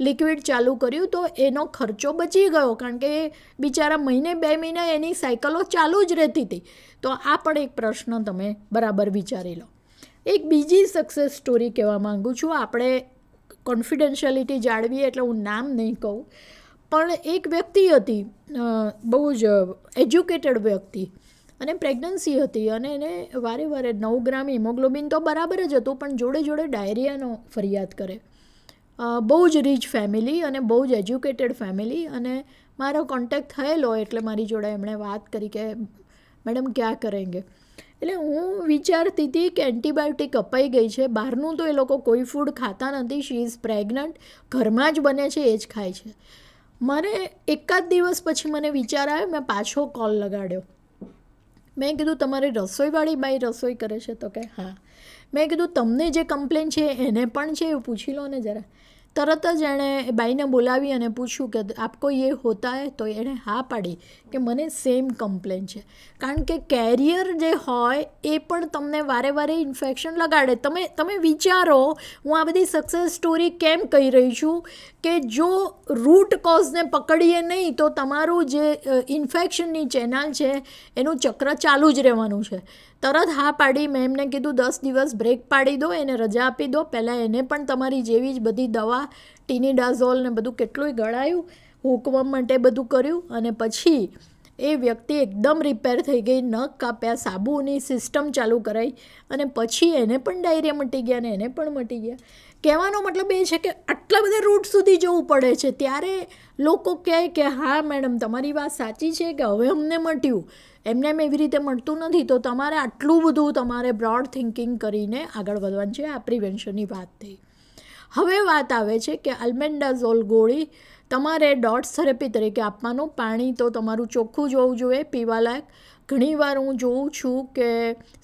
લિક્વિડ ચાલુ કર્યું, તો એનો ખર્ચો બચી ગયો, કારણ કે એ બિચારા 1-2 મહિના એની સાયકલો ચાલુ જ રહેતી હતી. તો આ પણ એક પ્રશ્ન તમે બરાબર વિચારી લો. એક બીજી સક્સેસ સ્ટોરી કહેવા માગું છું. આપણે કોન્ફિડેન્શિયાલિટી જાળવીએ એટલે હું નામ નહીં કહું, પણ એક વ્યક્તિ હતી, બહુ જ એજ્યુકેટેડ વ્યક્તિ, અને પ્રેગ્નન્સી હતી, અને એને વારે 9 ગ્રામ હિમોગ્લોબિન તો બરાબર જ હતું, પણ જોડે ડાયરિયાનો ફરિયાદ કરે. બહુ જ રીચ ફેમિલી અને બહુ જ એજ્યુકેટેડ ફેમિલી, અને મારો કોન્ટેક્ટ થયેલો એટલે મારી જોડે એમણે વાત કરી કે મેડમ ક્યાં કરેંગે. એટલે હું વિચારતી હતી કે એન્ટીબાયોટિક અપાઈ ગઈ છે, બહારનું તો એ લોકો કોઈ ફૂડ ખાતા નથી, શી ઇઝ પ્રેગ્નન્ટ, ઘરમાં જ બને છે એ જ ખાય છે. મને એકાદ દિવસ પછી મને વિચાર આવ્યો, મેં પાછો કોલ લગાડ્યો. મેં કીધું તમારી રસોઈવાળી બાઈ રસોઈ કરે છે? તો કે હા. મેં કીધું તમને જે કમ્પ્લેન છે એને પણ છે એવું પૂછી લો ને જરા. તરત જ એણે બાઈને બોલાવી અને પૂછ્યું કે આપકો યે હોતા હે? તો એણે હા પાડી કે મને સેમ કમ્પ્લેન છે. કારણ કે કેરિયર જે હોય એ પણ તમને વારે વારે ઇન્ફેક્શન લગાડે. તમે વિચારો, હું આ બધી સક્સેસ સ્ટોરી કેમ કહી રહી છું કે જો રૂટ કોઝને પકડીએ નહીં તો તમારું જે ઇન્ફેક્શનની ચેનલ છે એનું ચક્ર ચાલુ જ રહેવાનું છે. તરત હા પાડી. મેં એમને કીધું 10 દિવસ બ્રેક પાડી દો, એને રજા આપી દો. પહેલાં એને પણ તમારી જેવી જ બધી દવા ટીનીડાઝોલ ને બધું કેટલુંય ગળાયું, હુકવમ માટે બધું કર્યું, અને પછી એ વ્યક્તિ એકદમ રિપેર થઈ ગઈ. નખ કાપ્યા, સાબુની સિસ્ટમ ચાલુ કરાવી, અને પછી એને પણ ડાયરિયા મટી ગયા અને એને પણ મટી ગયા. કહેવાનો મતલબ એ છે કે આટલા બધા રૂટ સુધી જવું પડે છે. ત્યારે લોકો કહે કે હા મેડમ તમારી વાત સાચી છે કે હવે અમને મટ્યું. એમને એમ એવી રીતે મળતું નથી. તો તમારે આટલું બધું તમારે બ્રોડ થિંકિંગ કરીને આગળ વધવાનું છે. આ પ્રિવેન્શનની વાત થઈ. હવે વાત આવે છે કે આલ્બેન્ડાઝોલ ગોળી તમારે ડોટ્સ થેરેપી તરીકે આપવાનું. પાણી તો તમારું ચોખ્ખું જ હોવું જોઈએ, પીવાલાયક. ઘણીવાર હું જોઉં છું કે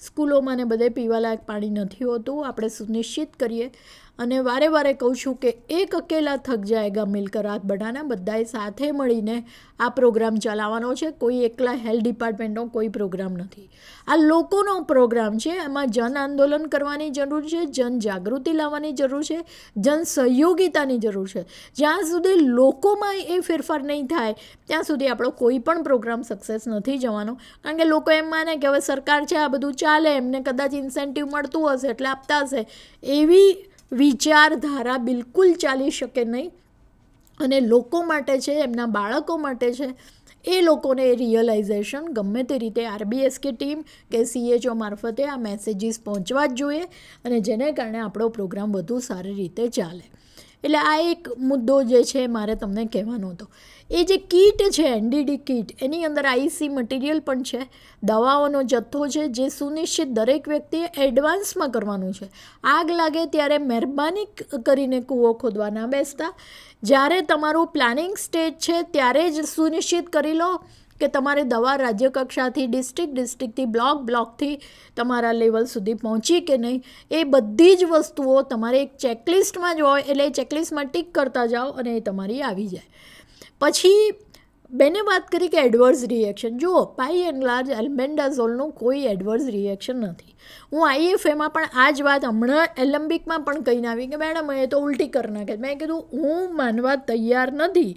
સ્કૂલોમાં ને બધે પીવાલાયક પાણી નથી હોતું. આપણે સુનિશ્ચિત કરીએ. અને વારે વારે કહું છું કે એક અકેલા થક જાયગા મિલકર હાથ બઢાના. બધાએ સાથે મળીને આ પ્રોગ્રામ ચલાવવાનો છે. કોઈ એકલા હેલ્થ ડિપાર્ટમેન્ટનો કોઈ પ્રોગ્રામ નથી. આ લોકોનો પ્રોગ્રામ છે. એમાં જન આંદોલન કરવાની જરૂર છે, જન જાગૃતિ લાવવાની જરૂર છે, જન સહયોગિતાની જરૂર છે. જ્યાં સુધી લોકોમાં એ ફેરફાર નહીં થાય ત્યાં સુધી આપણો કોઈ પણ પ્રોગ્રામ સક્સેસ નથી જવાનો. કારણ કે લોકો એમ માને કે હવે સરકાર છે, આ બધું ચાલે, એમને કદાચ ઇન્સેન્ટિવ મળતું હશે એટલે આપતા હશે. એવી વિચારધારા બિલકુલ ચાલી શકે નહીં. અને લોકો માટે છે, એમના બાળકો માટે છે, એ લોકોને એ રિયલાઇઝેશન ગમે તે રીતે RBSK ટીમ કે CHO મારફતે આ મેસેજીસ પહોંચવા જ જોઈએ, અને જેને કારણે આપણો પ્રોગ્રામ વધુ સારી રીતે ચાલે. એટલે આ એક મુદ્દો જે છે મારે તમને કહેવાનો હતો. એ જે કીટ છે NDD કીટ, એની અંદર IC મટીરિયલ પણ છે, દવાઓનો જથ્થો છે, જે સુનિશ્ચિત દરેક વ્યક્તિએ એડવાન્સમાં કરવાનું છે. આગ લાગે ત્યારે મહેરબાની કરીને કૂવો ખોદવા ના બેસતા. જ્યારે તમારું પ્લાનિંગ સ્ટેજ છે ત્યારે જ સુનિશ્ચિત કરી લો કે તમારે દવા રાજ્ય કક્ષાથી ડિસ્ટ્રિક્ટથી બ્લોકથી તમારા લેવલ સુધી પહોંચી કે નહીં. એ બધી જ વસ્તુઓ તમારે એક ચેકલિસ્ટમાં જ હોય, એટલે એ ચેકલિસ્ટમાં ટિક કરતા જાઓ અને એ તમારી આવી જાય. પછી બેને વાત કરી કે એડવર્સ રિએક્શન. જુઓ, બાય એન્ડ લાર્જ આલ્બેન્ડાઝોલનું કોઈ એડવર્સ રિએક્શન નથી. હું IFAમાં પણ આ જ વાત હમણાં એલેમ્બિકમાં પણ કહીને આવી કે મેડમ એ તો ઉલટી કરી નાખે. મેં કીધું હું માનવા તૈયાર નથી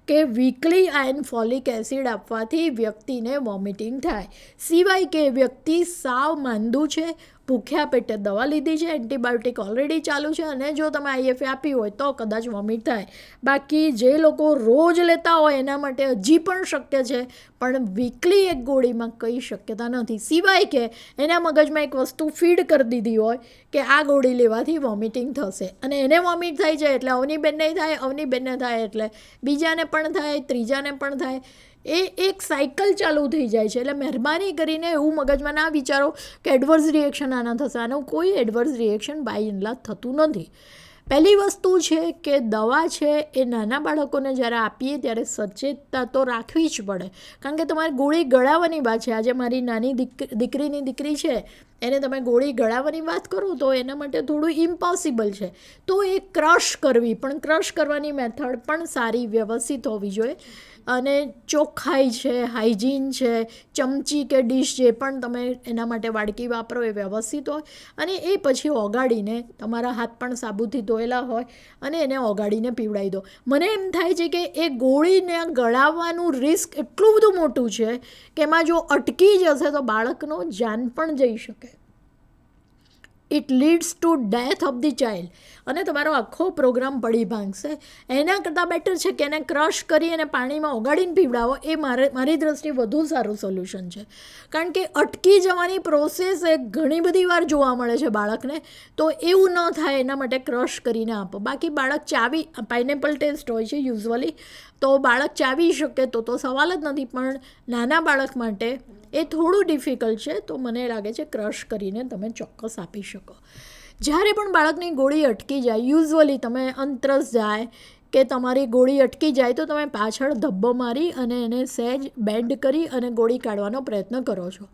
કે વીકલી આયર્ન ફોલિક એસિડ આપવાથી વ્યક્તિને વોમિટિંગ થાય, સિવાય કે વ્યક્તિ સાવ માંદું છે, ભૂખ્યા પેટે દવા લીધી છે, એન્ટીબાયોટિક ઓલરેડી ચાલુ છે, અને જો તમે IFA આપી હોય તો કદાચ વોમિટ થાય. બાકી જે લોકો રોજ લેતા હોય એના માટે હજી પણ શક્ય છે, પણ વીકલી એક ગોળીમાં કંઈ શક્યતા નથી. સિવાય કે એના મગજમાં એક વસ્તુ ફીડ કરી દીધી હોય કે આ ગોળી લેવાથી વોમિટિંગ થશે, અને એને વોમિટ થાય છે એટલે અવનીબેનને થાય, અવનીબેનને થાય એટલે બીજાને પણ થાય, ત્રીજાને પણ થાય. એ એક સાયકલ ચાલુ થઈ જાય છે. એટલે મહેરબાની કરીને એવું મગજમાં ના વિચારો કે એડવર્સ રિએક્શન આના થશે. આનું કોઈ adverse reaction by and large થતું નથી. પહેલી વસ્તુ છે કે દવા છે એ નાના બાળકોને જ્યારે આપીએ ત્યારે સચેતતા તો રાખવી જ પડે, કારણ કે તમારે ગોળી ગળાવવાની વાત છે. આજે મારી નાની દીકરીની દીકરી છે, એને તમે ગોળી ગળાવવાની વાત કરો તો એના માટે થોડું ઇમ્પોસિબલ છે. તો એ ક્રશ કરવી, પણ ક્રશ કરવાની મેથડ પણ સારી વ્યવસ્થિત હોવી જોઈએ, અને ચોખ્ખાઈ છે, હાઇજીન છે, ચમચી કે ડીશ જે પણ તમે એના માટે વાડકી વાપરો એ વ્યવસ્થિત હોય, અને એ પછી ઓગાળીને તમારા હાથ પણ સાબુથી ધોયેલા હોય અને એને ઓગાળીને પીવડાવી દો. મને એમ થાય છે કે એ ગોળીને ગળાવવાનું રિસ્ક એટલું બધું મોટું છે કે એમાં જો અટકી જશે તો બાળકનો જાન પણ જઈ શકે. It leads two death of the child, અને તમારો આખો પ્રોગ્રામ પડી ભાંગશે. એના કરતાં બેટર છે કે એને ક્રશ કરી અને પાણીમાં ઓગાળીને પીવડાવો. એ મારી દ્રષ્ટિએ વધુ સારું સોલ્યુશન છે, કારણ કે અટકી જવાની પ્રોસેસ એ ઘણી બધી વાર જોવા મળે છે બાળકને. તો એવું ન થાય એના માટે ક્રશ કરીને આપો. બાકી બાળક ચાવી, પાઇનેપલ ટેસ્ટ હોય છે યુઝ્યુઅલી, તો બાળક ચાવી શકે તો સવાલ જ નથી, પણ નાના બાળક માટે એ થોડું ડિફિકલ્ટ છે. તો મને લાગે છે ક્રશ કરીને તમે ચોક્કસ આપી શકો. જ્યારે પણ બાળકની ગોળી અટકી જાય, યુઝ્યુઅલી તમે અંતરસ જાય કે તમારી ગોળી અટકી જાય તો તમે પાછળ ધબ્બો મારી અને એને સહેજ બેન્ડ કરી અને ગોળી કાઢવાનો પ્રયત્ન કરો છો.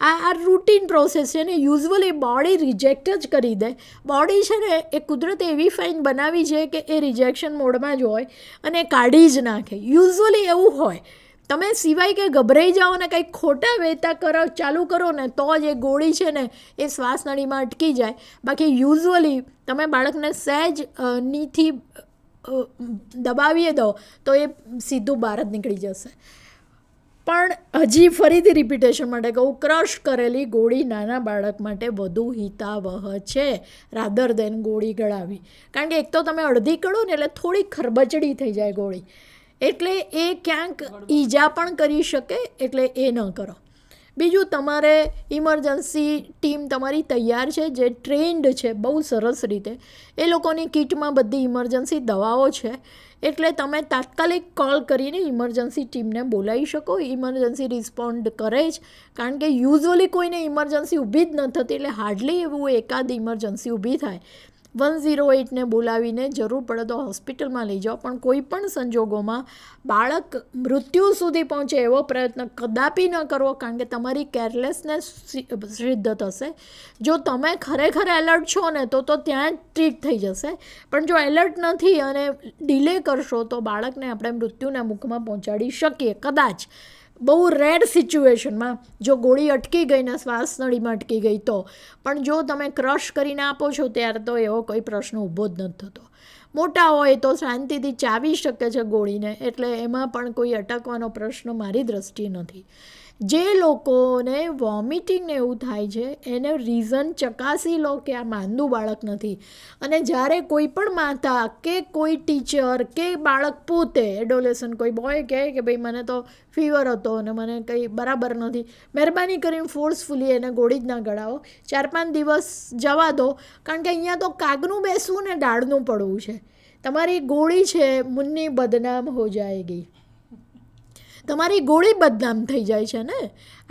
આ રૂટીન પ્રોસેસ છે ને યુઝવલી બોડી રિજેક્ટ જ કરી દે. બોડી છે ને એ કુદરતે એવી ફાઇન બનાવી છે કે એ રિજેક્શન મોડમાં જ હોય અને કાઢી જ નાખે. યુઝવલી એવું હોય. તમે સિવાય કે ગભરાઈ જાઓ ને કંઈક ખોટા વેતા કરો ચાલુ કરો ને તો જ એ ગોળી છે ને એ શ્વાસનળીમાં અટકી જાય. બાકી યુઝવલી તમે બાળકને સહેજ નીથી દબાવીએ દો તો એ સીધું બહાર જ નીકળી જશે. પણ હજી ફરીથી રિપીટેશન માટે કહું, ક્રશ કરેલી ગોળી નાના બાળક માટે વધુ હિતાવહ છે રાધર દેન ગોળી ગળાવી. કારણ કે એક તો તમે અડધી કળો ને એટલે થોડી ખરબચડી થઈ જાય ગોળી, એટલે એ ક્યાંક ઈજા પણ કરી શકે, એટલે એ ન કરો. બીજું, તમારે ઇમરજન્સી ટીમ તમારી તૈયાર છે જે ટ્રેન્ડ છે બહુ સરસ રીતે. એ લોકોની કિટમાં બધી ઇમરજન્સી દવાઓ છે, એટલે તમે તાત્કાલિક કોલ કરીને ઇમરજન્સી ટીમને બોલાવી શકો. ઇમરજન્સી રિસ્પોન્ડ કરે જ, કારણ કે યુઝવલી કોઈને ઇમરજન્સી ઊભી જ ન થતી, એટલે હાર્ડલી એવું એકાદ ઇમરજન્સી ઊભી થાય. 108ને બોલાવીને જરૂર પડે તો હોસ્પિટલમાં લઈ જાઓ, પણ કોઈ પણ સંજોગોમાં બાળક મૃત્યુ સુધી પહોંચે એવો પ્રયત્ન કદાપી ન કરવો, કારણ કે તમારી કેરલેસનેસ સિદ્ધ થશે. જો તમે ખરેખર એલર્ટ છો ને તો ત્યાં જ ટ્રીટ થઈ જશે, પણ જો એલર્ટ નથી અને ડિલે કરશો તો બાળકને આપણે મૃત્યુના મુખમાં પહોંચાડી શકીએ કદાચ. બહુ રેર સિચ્યુએશનમાં જો ગોળી અટકી ગઈ ને શ્વાસનળીમાં અટકી ગઈ તો, પણ જો તમે ક્રશ કરીને આપો છો ત્યારે તો એવો કોઈ પ્રશ્ન ઊભો જ નથી થતો. મોટા હોય તો શાંતિથી ચાવી શકે છે ગોળીને, એટલે એમાં પણ કોઈ અટકવાનો પ્રશ્ન મારી દ્રષ્ટિએ નથી. જે લોકોને વોમિટિંગ ને એવું થાય છે એને રીઝન ચકાસી લો કે આ માંદું બાળક નથી. અને જ્યારે કોઈ પણ માતા કે કોઈ ટીચર કે બાળક પોતે એડોલેસન્ટ કોઈ બોય કહે કે ભાઈ મને તો ફીવર હતો અને મને કંઈ બરાબર નથી, મહેરબાની કરીને ફોર્સફુલી એને ગોળી જ ના ગળાવો. 4-5 દિવસ જવા દો, કારણ કે અહીંયા તો કાગનું બેસવું ને ડાળનું પડવું છે. તમારી ગોળી છે મુન્ની બદનામ હો જાયગી, તમારી ગોળી બદનામ થઈ જાય છે ને.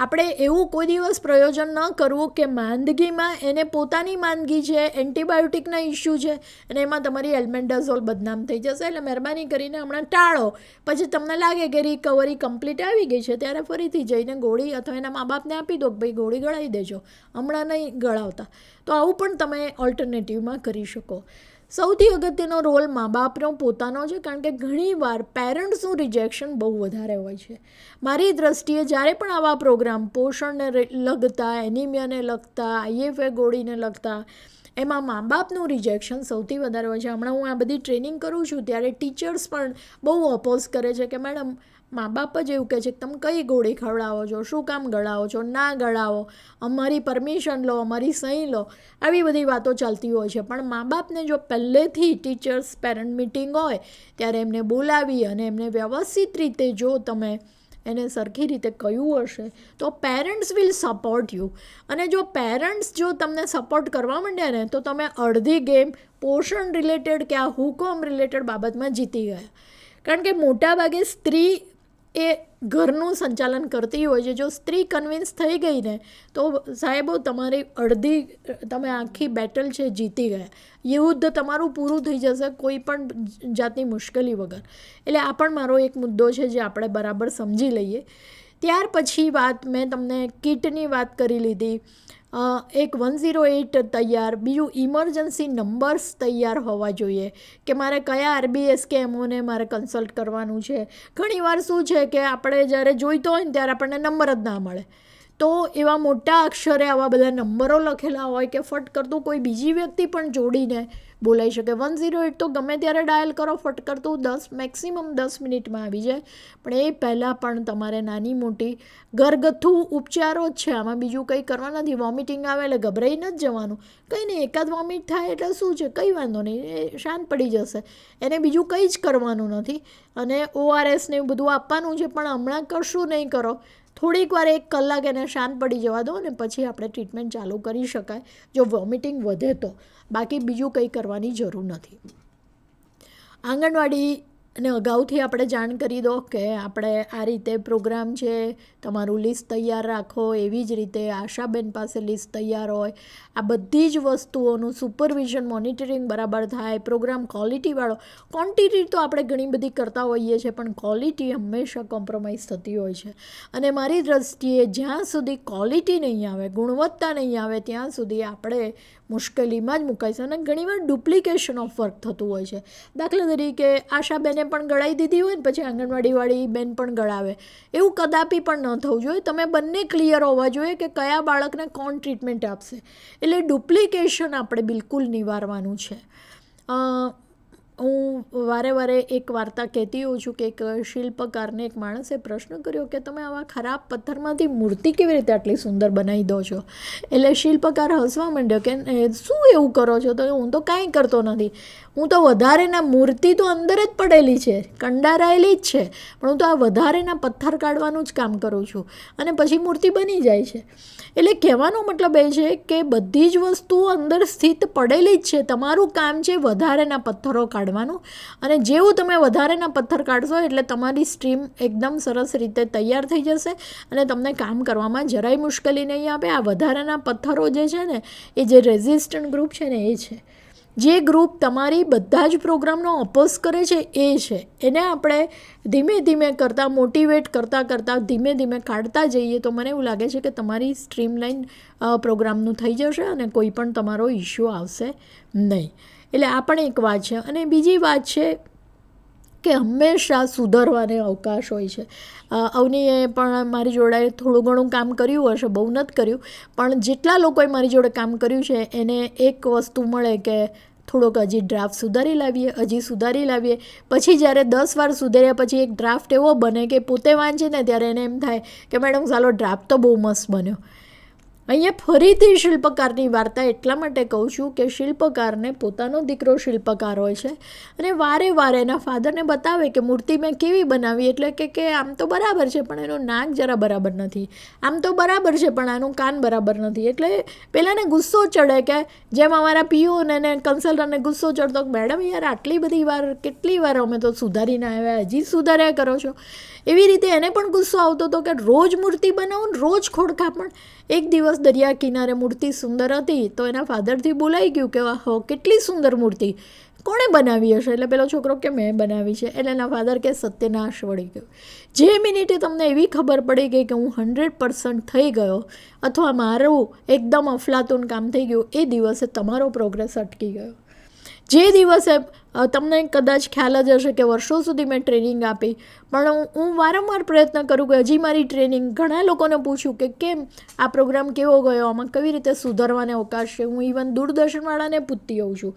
આપણે એવું કોઈ દિવસ પ્રયોજન ન કરવું કે માંદગીમાં એને પોતાની માંદગી છે, એન્ટીબાયોટિકના ઇસ્યુ છે અને એમાં તમારી એલ્બેન્ડાઝોલ બદનામ થઈ જશે. એટલે મહેરબાની કરીને હમણાં ટાળો. પછી તમને લાગે કે રિકવરી કમ્પ્લીટ આવી ગઈ છે ત્યારે ફરીથી જઈને ગોળી અથવા એના મા બાપને આપી દો કે ભાઈ ગોળી ગળાવી દેજો, હમણાં નહીં ગળાવતા. તો આવું પણ તમે ઓલ્ટરનેટિવમાં કરી શકો. સૌથી અગત્યનો રોલ મા બાપનો પોતાનો છે, કારણ કે ઘણીવાર પેરેન્ટ્સનું રિજેક્શન બહુ વધારે હોય છે. મારી દ્રષ્ટિએ જ્યારે પણ આવા પ્રોગ્રામ પોષણને લગતા, એનિમિયાને લગતા, IFA ગોળીને લગતા, એમાં મા બાપનું રિજેક્શન સૌથી વધારે હોય છે. હમણાં હું આ બધી ટ્રેનિંગ કરું છું ત્યારે ટીચર્સ પણ બહુ ઓપોઝ કરે છે કે મેડમ મા બાપ જ એવું કહે છે કે તમે કઈ ગોળી ખવડાવો છો, શું કામ ગળાવો છો, ના ગળાવો, અમારી પરમિશન લો, અમારી સહી લો, આવી બધી વાતો ચાલતી હોય છે. પણ મા બાપને જો પહેલેથી ટીચર્સ પેરેન્ટ મિટિંગ હોય ત્યારે એમને બોલાવી અને એમને વ્યવસ્થિત રીતે જો તમે એને સરખી રીતે કહ્યું હશે તો પેરેન્ટ્સ વિલ સપોર્ટ યુ. અને જો પેરેન્ટ્સ જો તમને સપોર્ટ કરવા માંડ્યા ને તો તમે અડધી ગેમ પોષણ રિલેટેડ કે આ હુકમ રિલેટેડ બાબતમાં જીતી ગયા. કારણ કે મોટાભાગે સ્ત્રી એ ઘરનું સંચાલન કરતી હોય છે. જો સ્ત્રી કન્વિન્સ થઈ ગઈ ને તો સાહેબો તમારી અડધી તમે આખી બેટલ છે જીતી ગયા. યુદ્ધ તમારું પૂરું થઈ જશે કોઈ પણ જાતની મુશ્કેલી વગર. એટલે આ પણ મારો એક મુદ્દો છે જે આપણે બરાબર સમજી લઈએ. ત્યાર પછી વાત મેં તમને કિટની વાત કરી લીધી. એક 108 તૈયાર, બીજું ઇમરજન્સી નંબર્સ તૈયાર હોવા જોઈએ કે મારે કયા RBS કે એમઓને મારે કન્સલ્ટ કરવાનું છે. ઘણીવાર શું છે કે આપણે જ્યારે જોઈતો હોય ને ત્યારે આપણને નંબર જ ના મળે, તો એવા મોટા અક્ષરે આવા બધા નંબરો લખેલા હોય કે ફટ કરતું કોઈ બીજી વ્યક્તિ પણ જોડીને બોલાવી શકે. 108 તો ગમે ત્યારે ડાયલ કરો, ફટ કરતું મેક્સિમમ 10 મિનિટમાં આવી જાય. પણ એ પહેલાં પણ તમારે નાની મોટી ઘરગથ્થુ ઉપચારો જ છે, આમાં બીજું કંઈ કરવા નથી. વોમિટિંગ આવે એટલે ગભરાઈને જ જવાનું, કંઈ નહીં, એકાદ વોમિટ થાય એટલે શું છે, કંઈ વાંધો નહીં, એ શાંત પડી જશે. એને બીજું કંઈ જ કરવાનું નથી. અને ORS ને એવું બધું આપવાનું છે, પણ હમણાં કશું નહીં કરો. થોડીક વાર 1 કલાક એને શાંત પડી જવા દો અને પછી આપણે ટ્રીટમેન્ટ ચાલુ કરી શકાય જો વોમિટિંગ વધે તો. બાકી બીજું કંઈ કરવાની જરૂર નથી. આંગણવાડી અને અગાઉથી આપણે જાણ કરી દો કે આપણે આ રીતે પ્રોગ્રામ છે, તમારું લિસ્ટ તૈયાર રાખો. એવી જ રીતે આશાબેન પાસે લિસ્ટ તૈયાર હોય. આ બધી જ વસ્તુઓનું સુપરવિઝન, મોનિટરિંગ બરાબર થાય. પ્રોગ્રામ ક્વોલિટીવાળો, ક્વોન્ટિટી તો આપણે ઘણી બધી કરતા હોઈએ છીએ, પણ ક્વોલિટી હંમેશા કોમ્પ્રોમાઇઝ થતી હોય છે. અને મારી દ્રષ્ટિએ જ્યાં સુધી ક્વોલિટી નહીં આવે, ગુણવત્તા નહીં આવે, ત્યાં સુધી આપણે મુશ્કેલીમાં જ મુકાઈશું. અને ઘણીવાર ડુપ્લિકેશન ઓફ વર્ક થતું હોય છે. દાખલા તરીકે આશાબેને પણ ગળાઈ દીધી હોય ને પછી આંગણવાડીવાળી બેન પણ ગળાવે, એવું કદાપી પણ ન થવું જોઈએ. તમે બંને ક્લિયર હોવા જોઈએ કે કયા બાળકને કોણ ટ્રીટમેન્ટ આપશે. એટલે ડુપ્લિકેશન આપણે બિલકુલ નિવારવાનું છે. હું વારે એક વાર્તા કહેતી હોઉં છું કે એક શિલ્પકારને એક માણસે પ્રશ્ન કર્યો કે તમે આવા ખરાબ પથ્થરમાંથી મૂર્તિ કેવી રીતે આટલી સુંદર બનાવી દો છો. એટલે શિલ્પકાર હસવા માંડ્યો કે શું એવું કરો છો? તો હું તો કાંઈ કરતો નથી, હું તો વધારેના મૂર્તિ તો અંદર જ પડેલી છે, કંડારાયેલી જ છે, પણ હું તો આ વધારેના પથ્થર કાઢવાનું જ કામ કરું છું અને પછી મૂર્તિ બની જાય છે. એટલે કહેવાનો મતલબ એ છે કે બધી જ વસ્તુઓ અંદર સ્થિત પડેલી જ છે. તમારું કામ છે વધારેના પથ્થરો કાઢવાનું, અને જેવું તમે વધારેના પથ્થર કાઢશો એટલે તમારી સ્ટ્રીમ એકદમ સરસ રીતે તૈયાર થઈ જશે અને તમને કામ કરવામાં જરાય મુશ્કેલી નહીં આવે. આ વધારેના પથ્થરો જે છે ને, એ જે રેઝિસ્ટન્ટ ગ્રુપ છે ને, એ છે જે ગ્રુપ તમારી બધા જ પ્રોગ્રામનો અપોઝ કરે છે, એ છે. એને આપણે ધીમે ધીમે કરતાં, મોટિવેટ કરતાં ધીમે ધીમે કાઢતા જઈએ તો મને એવું લાગે છે કે તમારી સ્ટ્રીમલાઇન પ્રોગ્રામનું થઈ જશે અને કોઈ પણ તમારો ઇશ્યુ આવશે નહીં. એટલે આ પણ એક વાત છે. અને બીજી વાત છે કે હંમેશા સુધારવાને અવકાશ હોય છે. અવનીએ પણ મારી જોડે થોડું ઘણું કામ કર્યું હશે, બહુ નથી કર્યું, પણ જેટલા લોકોએ મારી જોડે કામ કર્યું છે એને એક વસ્તુ મળે કે થોડોક હજી ડ્રાફ્ટ સુધારી લાવીએ. પછી જ્યારે 10 વાર સુધાર્યા પછી એક ડ્રાફ્ટ એવો બને કે પોતે વાંચે ને ત્યારે એને એમ થાય કે મેડમ ચાલો ડ્રાફ્ટ તો બહુ મસ્ત બન્યો. અહીંયા ફરીથી શિલ્પકારની વાર્તા એટલા માટે કહું છું કે શિલ્પકારને પોતાનો દીકરો શિલ્પકાર હોય છે અને વારે એના ફાધરને બતાવે કે મૂર્તિ મેં કેવી બનાવી. એટલે કે આમ તો બરાબર છે પણ એનું નાક જરા બરાબર નથી, આમ તો બરાબર છે પણ આનું કાન બરાબર નથી. એટલે પેલાને ગુસ્સો ચડે કે જેમ અમારા પીઓને ને કન્સલ્ટન્ટને ગુસ્સો ચડતો, મેડમ યાર આટલી બધી વાર, કેટલી વાર અમે તો સુધારીને આવ્યા, હજી સુધાર્યા કરો છો. એવી રીતે એને પણ ગુસ્સો આવતો હતો કે રોજ મૂર્તિ બનાવો ને રોજ ખોડખા. પણ એક દિવસ દરિયા કિનારે મૂર્તિ સુંદર હતી તો એના ફાધરથી બોલાઈ ગયું કે હો કેટલી સુંદર મૂર્તિ, કોણે બનાવી હશે? એટલે પેલો છોકરો કે મેં બનાવી છે. એટલે એના ફાધર કે સત્યનાશ વળી ગયો. જે મિનિટે તમને એવી ખબર પડી ગઈ કે હું 100% થઈ ગયો અથવા મારું એકદમ અફલાતુન કામ થઈ ગયું, એ દિવસે તમારો પ્રોગ્રેસ અટકી ગયો. જે દિવસે તમને કદાચ ખ્યાલ જ હશે કે વર્ષો સુધી મેં ટ્રેનિંગ આપી, પણ હું વારંવાર પ્રયત્ન કરું કે હજી મારી ટ્રેનિંગ, ઘણા લોકોને પૂછ્યું કે કેમ આ પ્રોગ્રામ કેવો ગયો, આમાં કેવી રીતે સુધારવાને અવકાશ છે. હું ઇવન દૂરદર્શનવાળાને પૂછતી હોઉં છું.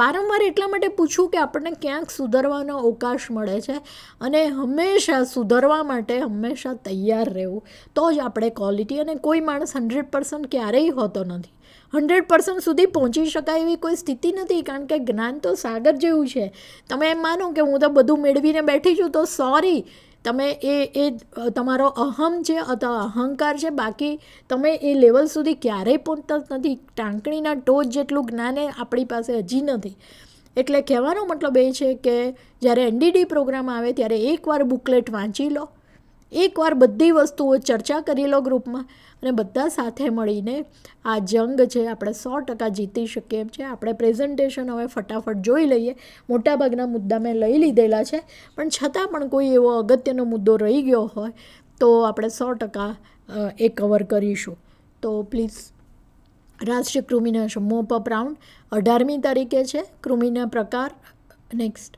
વારંવાર એટલા માટે પૂછું કે આપણને ક્યાંક સુધારવાનો અવકાશ મળે છે અને હંમેશા સુધારવા માટે હંમેશા તૈયાર રહેવું, તો જ આપણે ક્વોલિટી. અને કોઈ માણસ 100% ક્યારેય હોતો નથી. 100% સુધી પહોંચી શકાય એવી કોઈ સ્થિતિ નથી, કારણ કે જ્ઞાન તો સાગર જેવું છે. તમે એમ માનો કે હું તો બધું મેળવીને બેઠી છું, તો સોરી, તમે એ તમારો અહમ છે અથવા અહંકાર છે. બાકી તમે એ લેવલ સુધી ક્યારેય પહોંચતા નથી. ટાંકણીના ટોચ જેટલું જ્ઞાન આપણી પાસે હજી નથી. એટલે કહેવાનો મતલબ એ છે કે જ્યારે NDD પ્રોગ્રામ આવે ત્યારે એકવાર બુકલેટ વાંચી લો, એકવાર બધી વસ્તુઓ ચર્ચા કરી લો ગ્રુપમાં, અને બધા સાથે મળીને આ જંગ છે આપણે 100% જીતી શકીએ એમ છે. આપણે પ્રેઝન્ટેશન હવે ફટાફટ જોઈ લઈએ. મોટાભાગના મુદ્દા મેં લઈ લીધેલા છે, પણ છતાં પણ કોઈ એવો અગત્યનો મુદ્દો રહી ગયો હોય તો આપણે 100% એ કવર કરીશું. તો પ્લીઝ, રાષ્ટ્રીય કૃમિનાશક મોપઅપ રાઉન્ડ 18મી તારીખે છે. કૃમિના પ્રકાર નેક્સ્ટ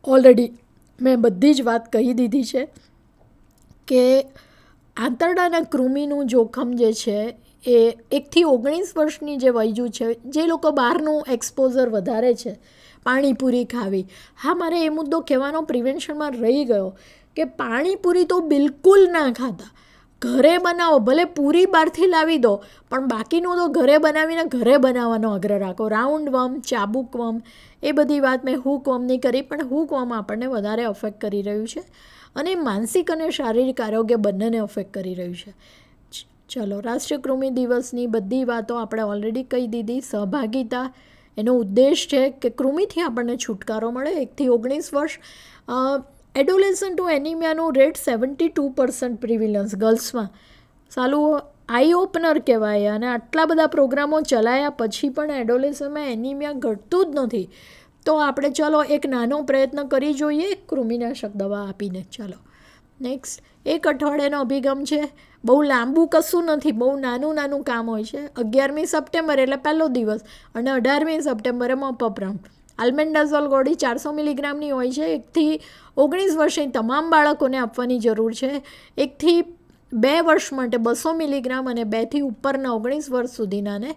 ઓલરેડી મેં બધી જ વાત કહી દીધી છે કે આંતરડાના કૃમિનું જોખમ જે છે એ 1 થી 19 વર્ષની જે વયજૂ છે, જે લોકો બહારનું એક્સપોઝર વધારે છે, પાણીપુરી ખાવી. હા, મારે એ મુદ્દો કહેવાનો પ્રિવેન્શનમાં રહી ગયો કે પાણીપુરી તો બિલકુલ ના ખાતા. ઘરે બનાવો, ભલે પૂરી બહારથી લાવી દો, પણ બાકીનું તો ઘરે બનાવીને ઘરે બનાવવાનો આગ્રહ રાખો. રાઉન્ડ વર્મ, ચાબુક વર્મ, એ બધી વાત મેં હૂક વર્મની કરી, પણ હૂક વર્મ આપણને વધારે અફેક્ટ કરી રહ્યું છે અને માનસિક અને શારીરિક આરોગ્ય બંનેને અફેક્ટ કરી રહ્યું છે. ચલો, રાષ્ટ્રીય કૃમિ દિવસની બધી વાતો આપણે ઓલરેડી કહી દીધી. સહભાગિતા એનો ઉદ્દેશ છે કે કૃમિથી આપણને છુટકારો મળે. 1 થી 19 વર્ષ એડોલેસન્ટ ટુ એનિમિયાનું રેટ 72% પ્રિવિલન્સ ગર્લ્સમાં. સાલું આઈ ઓપનર કહેવાય. અને આટલા બધા પ્રોગ્રામો ચલાયા પછી પણ એડોલેસન્ટમાં એનિમિયા ઘટતું જ નથી. તો આપણે ચલો એક નાનો પ્રયત્ન કરી જોઈએ કૃમિનાશક દવા આપીને. ચાલો નેક્સ્ટ, 1 અઠવાડિયાનો અભિગમ છે. બહુ લાંબુ કશું નથી, બહુ નાનું કામ હોય છે. 11મી સપ્ટેમ્બર એટલે પહેલો દિવસ અને 18મી સપ્ટેમ્બરે મોપઅપ રાઉન્ડ. આલ્બેન્ડાઝોલ ગોળી 400 મિલીગ્રામની હોય છે. 1 થી 19 વર્ષની તમામ બાળકોને આપવાની જરૂર છે. 1 થી 2 વર્ષ માટે 200 મિલીગ્રામ અને 2 થી ઉપરના 19 વર્ષ સુધીનાને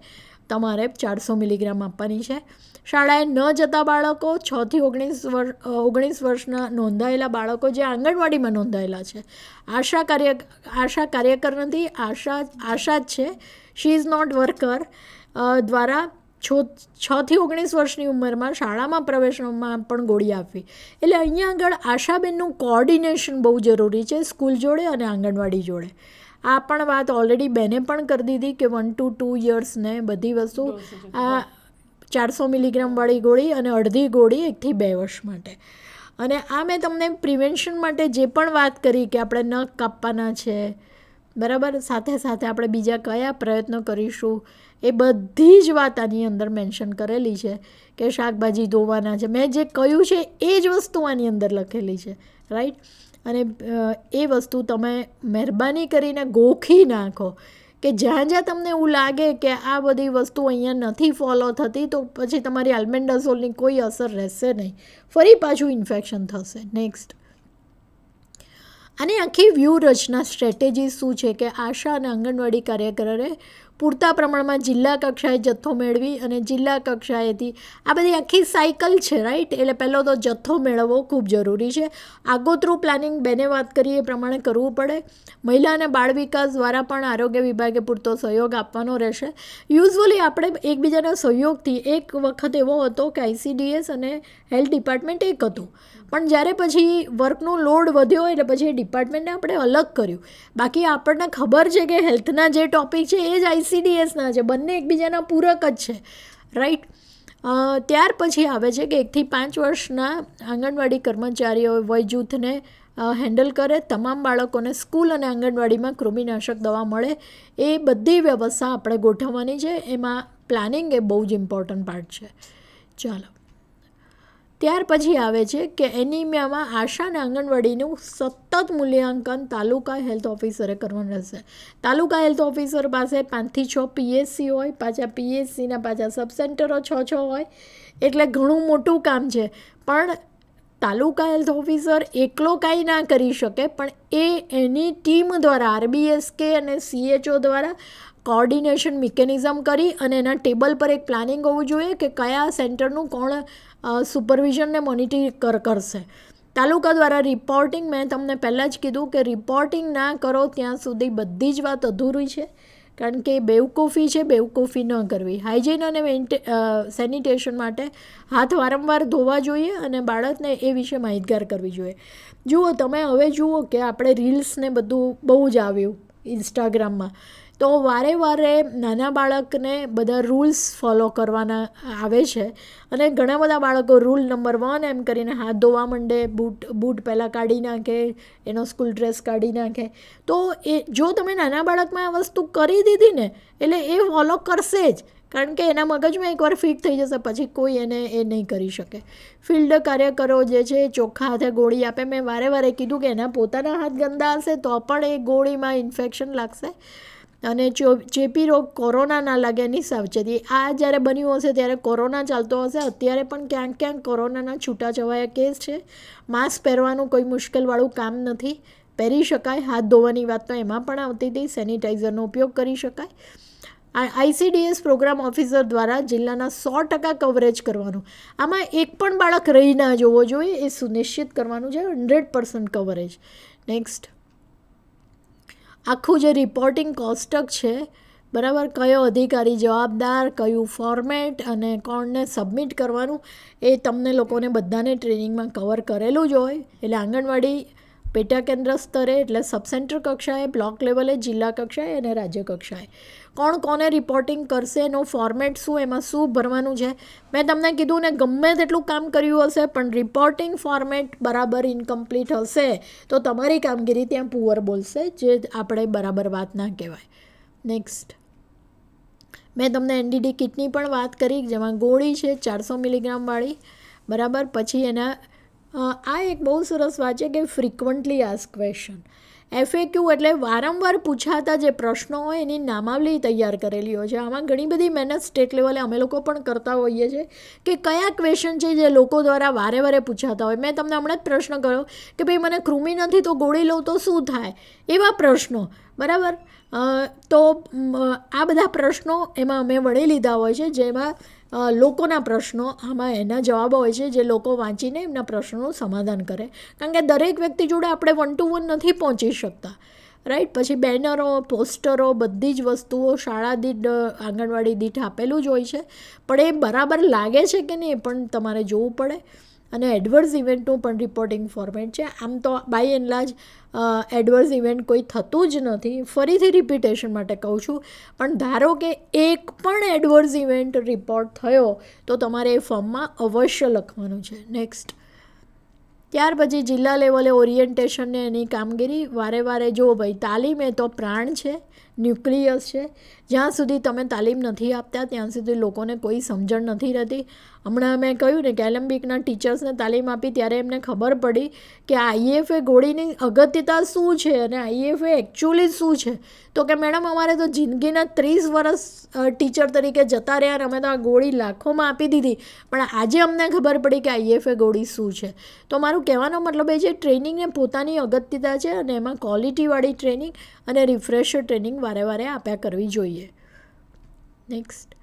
તમારે 400 મિલીગ્રામ આપવાની છે. શાળાએ ન જતા બાળકો, 6 થી 19 વર્ષના નોંધાયેલા બાળકો જે આંગણવાડીમાં નોંધાયેલા છે. આશા કાર્યકર નથી, આશા જ છે, શી ઇઝ નોટ વર્કર, દ્વારા 6 થી 19 વર્ષની ઉંમરમાં શાળામાં પ્રવેશમાં પણ ગોળી આપવી. એટલે અહીંયા આગળ આશાબેનનું કોઓર્ડિનેશન બહુ જરૂરી છે સ્કૂલ જોડે અને આંગણવાડી જોડે. આ પણ વાત ઓલરેડી બેને પણ કરી દીધી કે 1 to 2 યર્સને બધી વસ્તુ આ 400 મિલીગ્રામવાળી ગોળી અને અડધી ગોળી 1 થી 2 વર્ષ માટે. અને આ મેં તમને પ્રિવેન્શન માટે જે પણ વાત કરી કે આપણે નખ કાપવાના છે, બરાબર, સાથે સાથે આપણે બીજા કયા પ્રયત્નો કરીશું એ બધી જ વાત આની અંદર મેન્શન કરેલી છે કે શાકભાજી ધોવાના છે. મેં જે કહ્યું છે એ જ વસ્તુ આની અંદર લખેલી છે, રાઈટ. અને એ વસ્તુ તમે મહેરબાની કરીને ગોખી નાખો કે જ્યાં તમને એવું લાગે કે આ બધી વસ્તુ અહીંયા નથી ફોલો થતી તો પછી તમારી આલ્બેન્ડાઝોલની કોઈ અસર રહેશે નહીં, ફરી પાછું ઇન્ફેક્શન થશે. નેક્સ્ટ, આની આખી વ્યૂહરચના સ્ટ્રેટેજી શું છે કે આશા અને આંગણવાડી કાર્યકરે પૂરતા પ્રમાણમાં જિલ્લા કક્ષાએ જથ્થો મેળવી અને જિલ્લા કક્ષાએથી આ બધી આખી સાયકલ છે, રાઈટ. એટલે પહેલો તો જથ્થો મેળવવો ખૂબ જરૂરી છે. આગોતરું પ્લાનિંગ બેને વાત કરીએ એ પ્રમાણે કરવું પડે. મહિલા અને બાળ વિકાસ દ્વારા પણ આરોગ્ય વિભાગે પૂરતો સહયોગ આપવાનો રહેશે. યુઝ્યુઅલી આપણે એકબીજાના સહયોગથી, એક વખત એવો હતો કે ICDS અને હેલ્થ ડિપાર્ટમેન્ટ એક હતું, પણ જ્યારે પછી વર્કનો લોડ વધ્યો એટલે પછી એ ડિપાર્ટમેન્ટને આપણે અલગ કર્યું. બાકી આપણને ખબર છે કે હેલ્થના જે ટૉપિક છે એ જ ICDSના છે, બંને એકબીજાના પૂરક જ છે, રાઈટ. ત્યાર પછી આવે છે કે 1 થી 5 વર્ષના આંગણવાડી કર્મચારીઓ વય જૂથને હેન્ડલ કરે, તમામ બાળકોને સ્કૂલ અને આંગણવાડીમાં કૃમિનાશક દવા મળે એ બધી વ્યવસ્થા આપણે ગોઠવવાની છે. એમાં પ્લાનિંગ એ બહુ જ ઇમ્પોર્ટન્ટ પાર્ટ છે. ચાલો, ત્યાર પછી આવે છે કે એનિમિયામાં આશા અને આંગણવાડીનું સતત મૂલ્યાંકન તાલુકા હેલ્થ ઓફિસરે કરવાનું રહેશે. તાલુકા હેલ્થ ઓફિસર પાસે 5 થી 6 PSC હોય, પાછા PSCના પાછા સબ સેન્ટરો 6 હોય, એટલે ઘણું મોટું કામ છે. પણ તાલુકા હેલ્થ ઓફિસર એકલો કાંઈ ના કરી શકે, પણ એની ટીમ દ્વારા RBSK અને CHO દ્વારા કોઓર્ડિનેશન મિકેનિઝમ કરી અને એના ટેબલ પર એક પ્લાનિંગ હોવું જોઈએ કે કયા સેન્ટરનું કોણ સુપરવિઝનને મોનિટર કરશે. તાલુકા દ્વારા રિપોર્ટિંગ, મેં તમને પહેલાં જ કીધું કે રિપોર્ટિંગ ના કરો ત્યાં સુધી બધી જ વાત અધૂરી છે, કારણ કે બેવકૂફી છે, બેવકૂફી ન કરવી. હાઇજીન અને સેનિટેશન માટે હાથ વારંવાર ધોવા જોઈએ અને બાળકને એ વિશે માહિતગાર કરવી જોઈએ. જુઓ, તમે હવે જુઓ કે આપણે રીલ્સને બધું બહુ જ આવ્યું ઇન્સ્ટાગ્રામમાં, તો વારે નાના બાળકને બધા રૂલ્સ ફોલો કરવાના આવે છે અને ઘણા બધા બાળકો રૂલ નંબર 1 એમ કરીને હાથ ધોવા માંડે, બૂટ પહેલાં કાઢી નાખે, એનો સ્કૂલ ડ્રેસ કાઢી નાખે. તો એ જો તમે નાના બાળકમાં આ વસ્તુ કરી દીધી ને એટલે એ ફોલો કરશે જ, કારણ કે એના મગજમાં એકવાર ફિટ થઈ જશે, પછી કોઈ એને એ નહીં કરી શકે. ફિલ્ડ કાર્યકરો જે છે ચોખ્ખા હાથે ગોળી આપે. મેં વારે કીધું કે એના પોતાના હાથ ગંદા હશે તો પણ એ ગોળીમાં ઇન્ફેક્શન લાગશે અને ચેપી રોગ કોરોના ના લાગે એની સાવચેતી. આ જ્યારે બન્યું હશે ત્યારે કોરોના ચાલતો હશે, અત્યારે પણ ક્યાંક કોરોનાના છૂટાછવાયા કેસ છે. માસ્ક પહેરવાનું કોઈ મુશ્કેલવાળું કામ નથી, પહેરી શકાય. હાથ ધોવાની વાત તો એમાં પણ આવતી હતી, સેનિટાઈઝરનો ઉપયોગ કરી શકાય. ICDS પ્રોગ્રામ ઓફિસર દ્વારા જિલ્લાના 100% કવરેજ કરવાનું. આમાં એક પણ બાળક રહી ના જોવો જોઈએ, એ સુનિશ્ચિત કરવાનું છે. 100% કવરેજ. નેક્સ્ટ, આખું જે રિપોર્ટિંગ કોષ્ટક છે, બરાબર, કયો અધિકારી જવાબદાર, કયું ફોર્મેટ અને કોણને સબમિટ કરવાનું, એ તમને લોકોને બધાને ટ્રેનિંગમાં કવર કરેલું જ હોય. એટલે આંગણવાડી પેટા કેન્દ્ર સ્તરે એટલે સબ સેન્ટર કક્ષાએ, બ્લોક લેવલે, જિલ્લા કક્ષાએ અને રાજ્ય કક્ષાએ કોણ કોને રિપોર્ટિંગ કરશે, એનું ફોર્મેટ શું, એમાં શું ભરવાનું છે. મેં તમને કીધું ને ગમે તેટલું કામ કર્યું હશે પણ રિપોર્ટિંગ ફોર્મેટ બરાબર ઇનકમ્પ્લીટ હશે તો તમારી કામગીરી ત્યાં પુઅર બોલશે, જે આપણે બરાબર વાત ના કહેવાય. નેક્સ્ટ, મેં તમને NDD કિટની પણ વાત કરી જેમાં ગોળી છે 400 મિલીગ્રામવાળી, બરાબર. પછી એના આ એક બહુ સરસ વાત છે કે ફ્રિકવન્ટલી આસ્ક ક્વેશ્ચન, FAQ એટલે વારંવાર પૂછાતા જે પ્રશ્નો હોય એની નામાવલી તૈયાર કરેલી હોય છે. આમાં ઘણી બધી મહેનત સ્ટેટ લેવલે અમે લોકો પણ કરતા હોઈએ છીએ કે કયા ક્વેશ્ચન છે જે લોકો દ્વારા વારે વારે પૂછાતા હોય. મેં તમને હમણાં જ પ્રશ્ન કર્યો કે ભાઈ મને કૃમિ નથી તો ગોળી લઉં તો શું થાય, એવા પ્રશ્નો, બરાબર. તો આ બધા પ્રશ્નો એમાં અમે વણી લીધા હોય છે, જેમાં લોકોના પ્રશ્નો આમાં એના જવાબો હોય છે જે લોકો વાંચીને એમના પ્રશ્નોનું સમાધાન કરે, કારણ કે દરેક વ્યક્તિ જોડે આપણે 1 to 1 નથી પહોંચી શકતા, રાઈટ. પછી બેનરો, પોસ્ટરો, બધી જ વસ્તુઓ શાળા દીઠ, આંગણવાડી દીઠ આપેલું જ હોય છે, પણ એ બરાબર લાગે છે કે નહીં એ પણ તમારે જોવું પડે. અને એડવર્સ ઇવેન્ટનું પણ રિપોર્ટિંગ ફોર્મેટ છે. આમ તો by and large adverse event કોઈ થતું જ નથી, ફરીથી રિપીટેશન માટે કહું છું, પણ ધારો કે એક પણ એડવર્સ ઇવેન્ટ રિપોર્ટ થયો તો તમારે એ ફોર્મમાં અવશ્ય લખવાનું છે. નેક્સ્ટ, ત્યાર પછી જિલ્લા લેવલે ઓરિએન્ટેશનને એની કામગીરી વારે વારે જો ભાઈ તાલીમ એ તો પ્રાણ છે, ન્યુક્લિયસ છે. જ્યાં સુધી તમે તાલીમ નથી આપતા ત્યાં સુધી લોકોને કોઈ સમજણ નથી રહેતી. હમણાં મેં કહ્યું ને કે એલેમ્બિકના ટીચર્સને તાલીમ આપી ત્યારે એમને ખબર પડી કે આ IFA ગોળીની અગત્યતા શું છે અને IFA એકચ્યુઅલી શું છે. તો કે મેડમ અમારે તો જિંદગીના 30 વર્ષ ટીચર તરીકે જતા રહ્યા અને અમે તો આ ગોળી લાખોમાં આપી દીધી, પણ આજે અમને ખબર પડી કે IFA ગોળી શું છે. તો મારું કહેવાનો મતલબ એ છે ટ્રેનિંગને પોતાની અગત્યતા છે અને એમાં ક્વોલિટીવાળી ટ્રેનિંગ અને રિફ્રેશર ટ્રેનિંગ વારે વારે આપ્યા કરવી જોઈએ. નેક્સ્ટ,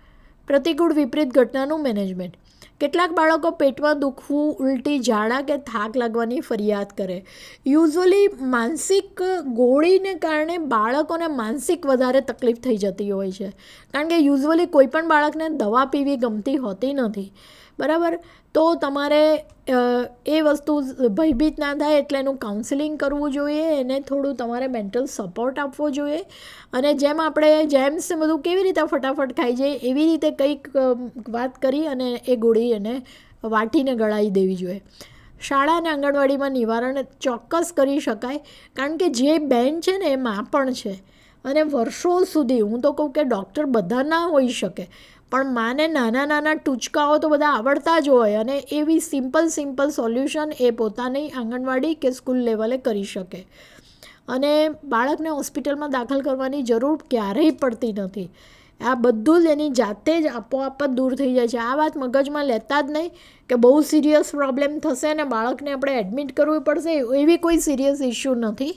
પ્રતિકૂળ વિપરીત ઘટનાનું મેનેજમેન્ટ. કેટલાક બાળકો પેટમાં દુખવું, ઉલટી, ઝાડા કે થાક લાગવાની ફરિયાદ કરે. યુઝ્યુઅલી માનસિક ગોળીને કારણે બાળકોને માનસિક વધારે તકલીફ થઈ જતી હોય છે, કારણ કે યુઝ્યુઅલી કોઈ પણ બાળકને દવા પીવી ગમતી હોતી નથી, બરાબર. તો તમારે એ વસ્તુ ભયભીત ના થાય એટલે એનું કાઉન્સેલિંગ કરવું જોઈએ, એને થોડું તમારે મેન્ટલ સપોર્ટ આપવો જોઈએ. અને જેમ આપણે જેમ્સ બધું કેવી રીતે ફટાફટ ખાઈ જાય એવી રીતે કંઈક વાત કરી અને એ ગોળી એને વાટીને ગળાવી દેવી જોઈએ. શાળા અને આંગણવાડીમાં નિવારણ ચોક્કસ કરી શકાય, કારણ કે જે બેન છે ને એ માં પણ છે અને વર્ષો સુધી, હું તો કહું કે ડૉક્ટર બધા ના હોઈ શકે પણ માને નાના નાના ટૂચકાઓ તો બધા આવડતા જ હોય અને એવી સિમ્પલ સોલ્યુશન એ પોતાની આંગણવાડી કે સ્કૂલ લેવલે કરી શકે. અને બાળકને હોસ્પિટલમાં દાખલ કરવાની જરૂર ક્યારેય પડતી નથી. આ બધું જ એની જાતે જ આપોઆપ જ દૂર થઈ જાય છે. આ વાત મગજમાં લેતા જ નહીં કે બહુ સિરિયસ પ્રોબ્લેમ થશે અને બાળકને આપણે એડમિટ કરવું પડશે, એવી કોઈ સિરિયસ ઇસ્યુ નથી.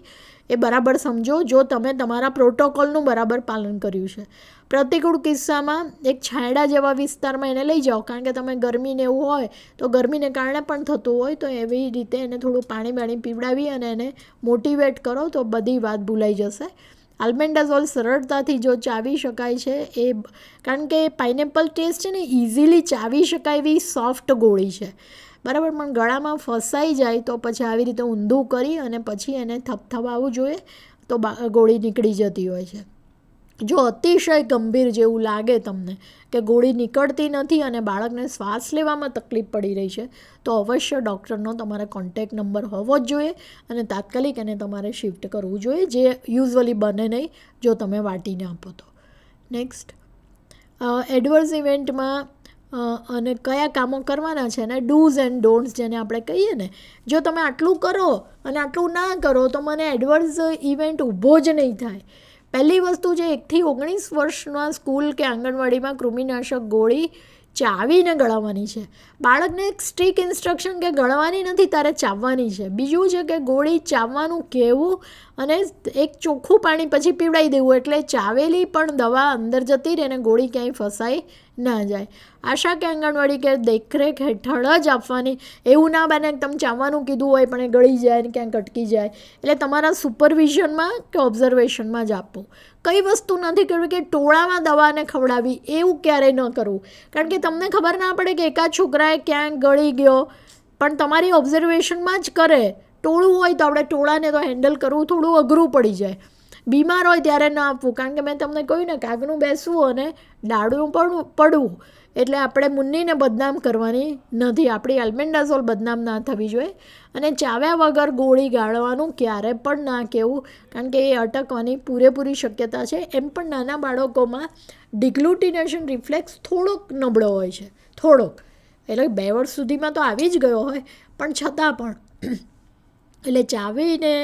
એ બરાબર સમજો જો તમે તમારા પ્રોટોકોલનું બરાબર પાલન કર્યું છે. પ્રતિકૂળ કિસ્સામાં એક છાંયડા જેવા વિસ્તારમાં એને લઈ જાઓ, કારણ કે તમે ગરમીને એવું હોય તો ગરમીને કારણે પણ થતું હોય, તો એવી રીતે એને થોડું પાણી પીવડાવી અને એને મોટિવેટ કરો તો બધી વાત ભૂલાઈ જશે. આલ્બેન્ડાઝોલ સરળતાથી જો ચાવી શકાય છે એ, કારણ કે પાઇનેપલ ટેસ્ટ છે ને ઇઝીલી ચાવી શકાય એવી સોફ્ટ ગોળી છે, બરાબર. પણ ગળામાં ફસાઈ જાય તો પછી આવી રીતે ઊંધું કરી અને પછી એને થપથપાવવું જોઈએ તો ગોળી નીકળી જતી હોય છે. જો અતિશય ગંભીર જેવું લાગે તમને કે ગોળી નીકળતી નથી અને બાળકને શ્વાસ લેવામાં તકલીફ પડી રહી છે તો અવશ્ય ડૉક્ટરનો તમારે કોન્ટેક્ટ નંબર હોવો જ જોઈએ અને તાત્કાલિક એને તમારે શિફ્ટ કરવું જોઈએ, જે યુઝ્યુઅલી બને નહીં જો તમે વાટીને આપો તો. નેક્સ્ટ, એડવર્સ ઇવેન્ટમાં અને કયા કામો કરવાના છે અને ડૂઝ એન્ડ ડોન્ટ્સ જેને આપણે કહીએ ને, જો તમે આટલું કરો અને આટલું ના કરો તો મને એડવર્સ ઇવેન્ટ ઊભો જ નહીં થાય. પહેલી વસ્તુ જે 1 થી 19 વર્ષના સ્કૂલ કે આંગણવાડીમાં કૃમિનાશક ગોળી ચાવીને ગળવાની છે. બાળકને એક સ્ટ્રિક્ટ ઇન્સ્ટ્રક્શન કે ગળવાની નથી, તારે ચાવવાની છે. બીજું છે કે ગોળી ચાવવાનું કહેવું અને એક ચોખ્ખું પાણી પછી પીવડાવી દેવું, એટલે ચાવેલી પણ દવા અંદર જતી રહે અને ગોળી ક્યાંય ફસાઈ ના જાય. આશા કે આંગણવાડી કે દેખરેખ હેઠળ જ આપવાની, એવું ના બને કે તમે ચાવવાનું કીધું હોય પણ એ ગળી જાય ને ક્યાંક અટકી જાય, એટલે તમારા સુપરવિઝનમાં કે ઓબ્ઝર્વેશનમાં જ આપવું. કઈ વસ્તુ નથી કરવી કે ટોળામાં દવાને ખવડાવી, એવું ક્યારેય ન કરવું, કારણ કે તમને ખબર ના પડે કે એકાદ છોકરાએ ક્યાંક ગળી ગયો પણ તમારી ઓબ્ઝર્વેશનમાં જ કરે ટોળું હોય તો આપણે ટોળાને તો હેન્ડલ કરવું થોડું અઘરું પડી જાય. બીમાર હોય ત્યારે ના આપવું, કારણ કે મેં તમને કહ્યું ને કાગનું બેસવું અને ડાળું પડવું, એટલે આપણે મુન્નીને બદનામ કરવાની નથી, આપણી એલ્બેન્ડાઝોલ બદનામ ના થવી જોઈએ. અને ચાવ્યા વગર ગોળી ગાળવાનું ક્યારે પણ ના કહેવું, કારણ કે એ અટકવાની પૂરેપૂરી શક્યતા છે. એમ પણ નાના બાળકોમાં ડિગ્લુટિનેશન રિફ્લેક્સ થોડોક નબળો હોય છે, થોડોક, એટલે 2 વર્ષ સુધીમાં તો આવી જ ગયો હોય, પણ છતાં પણ એટલે ચાવીને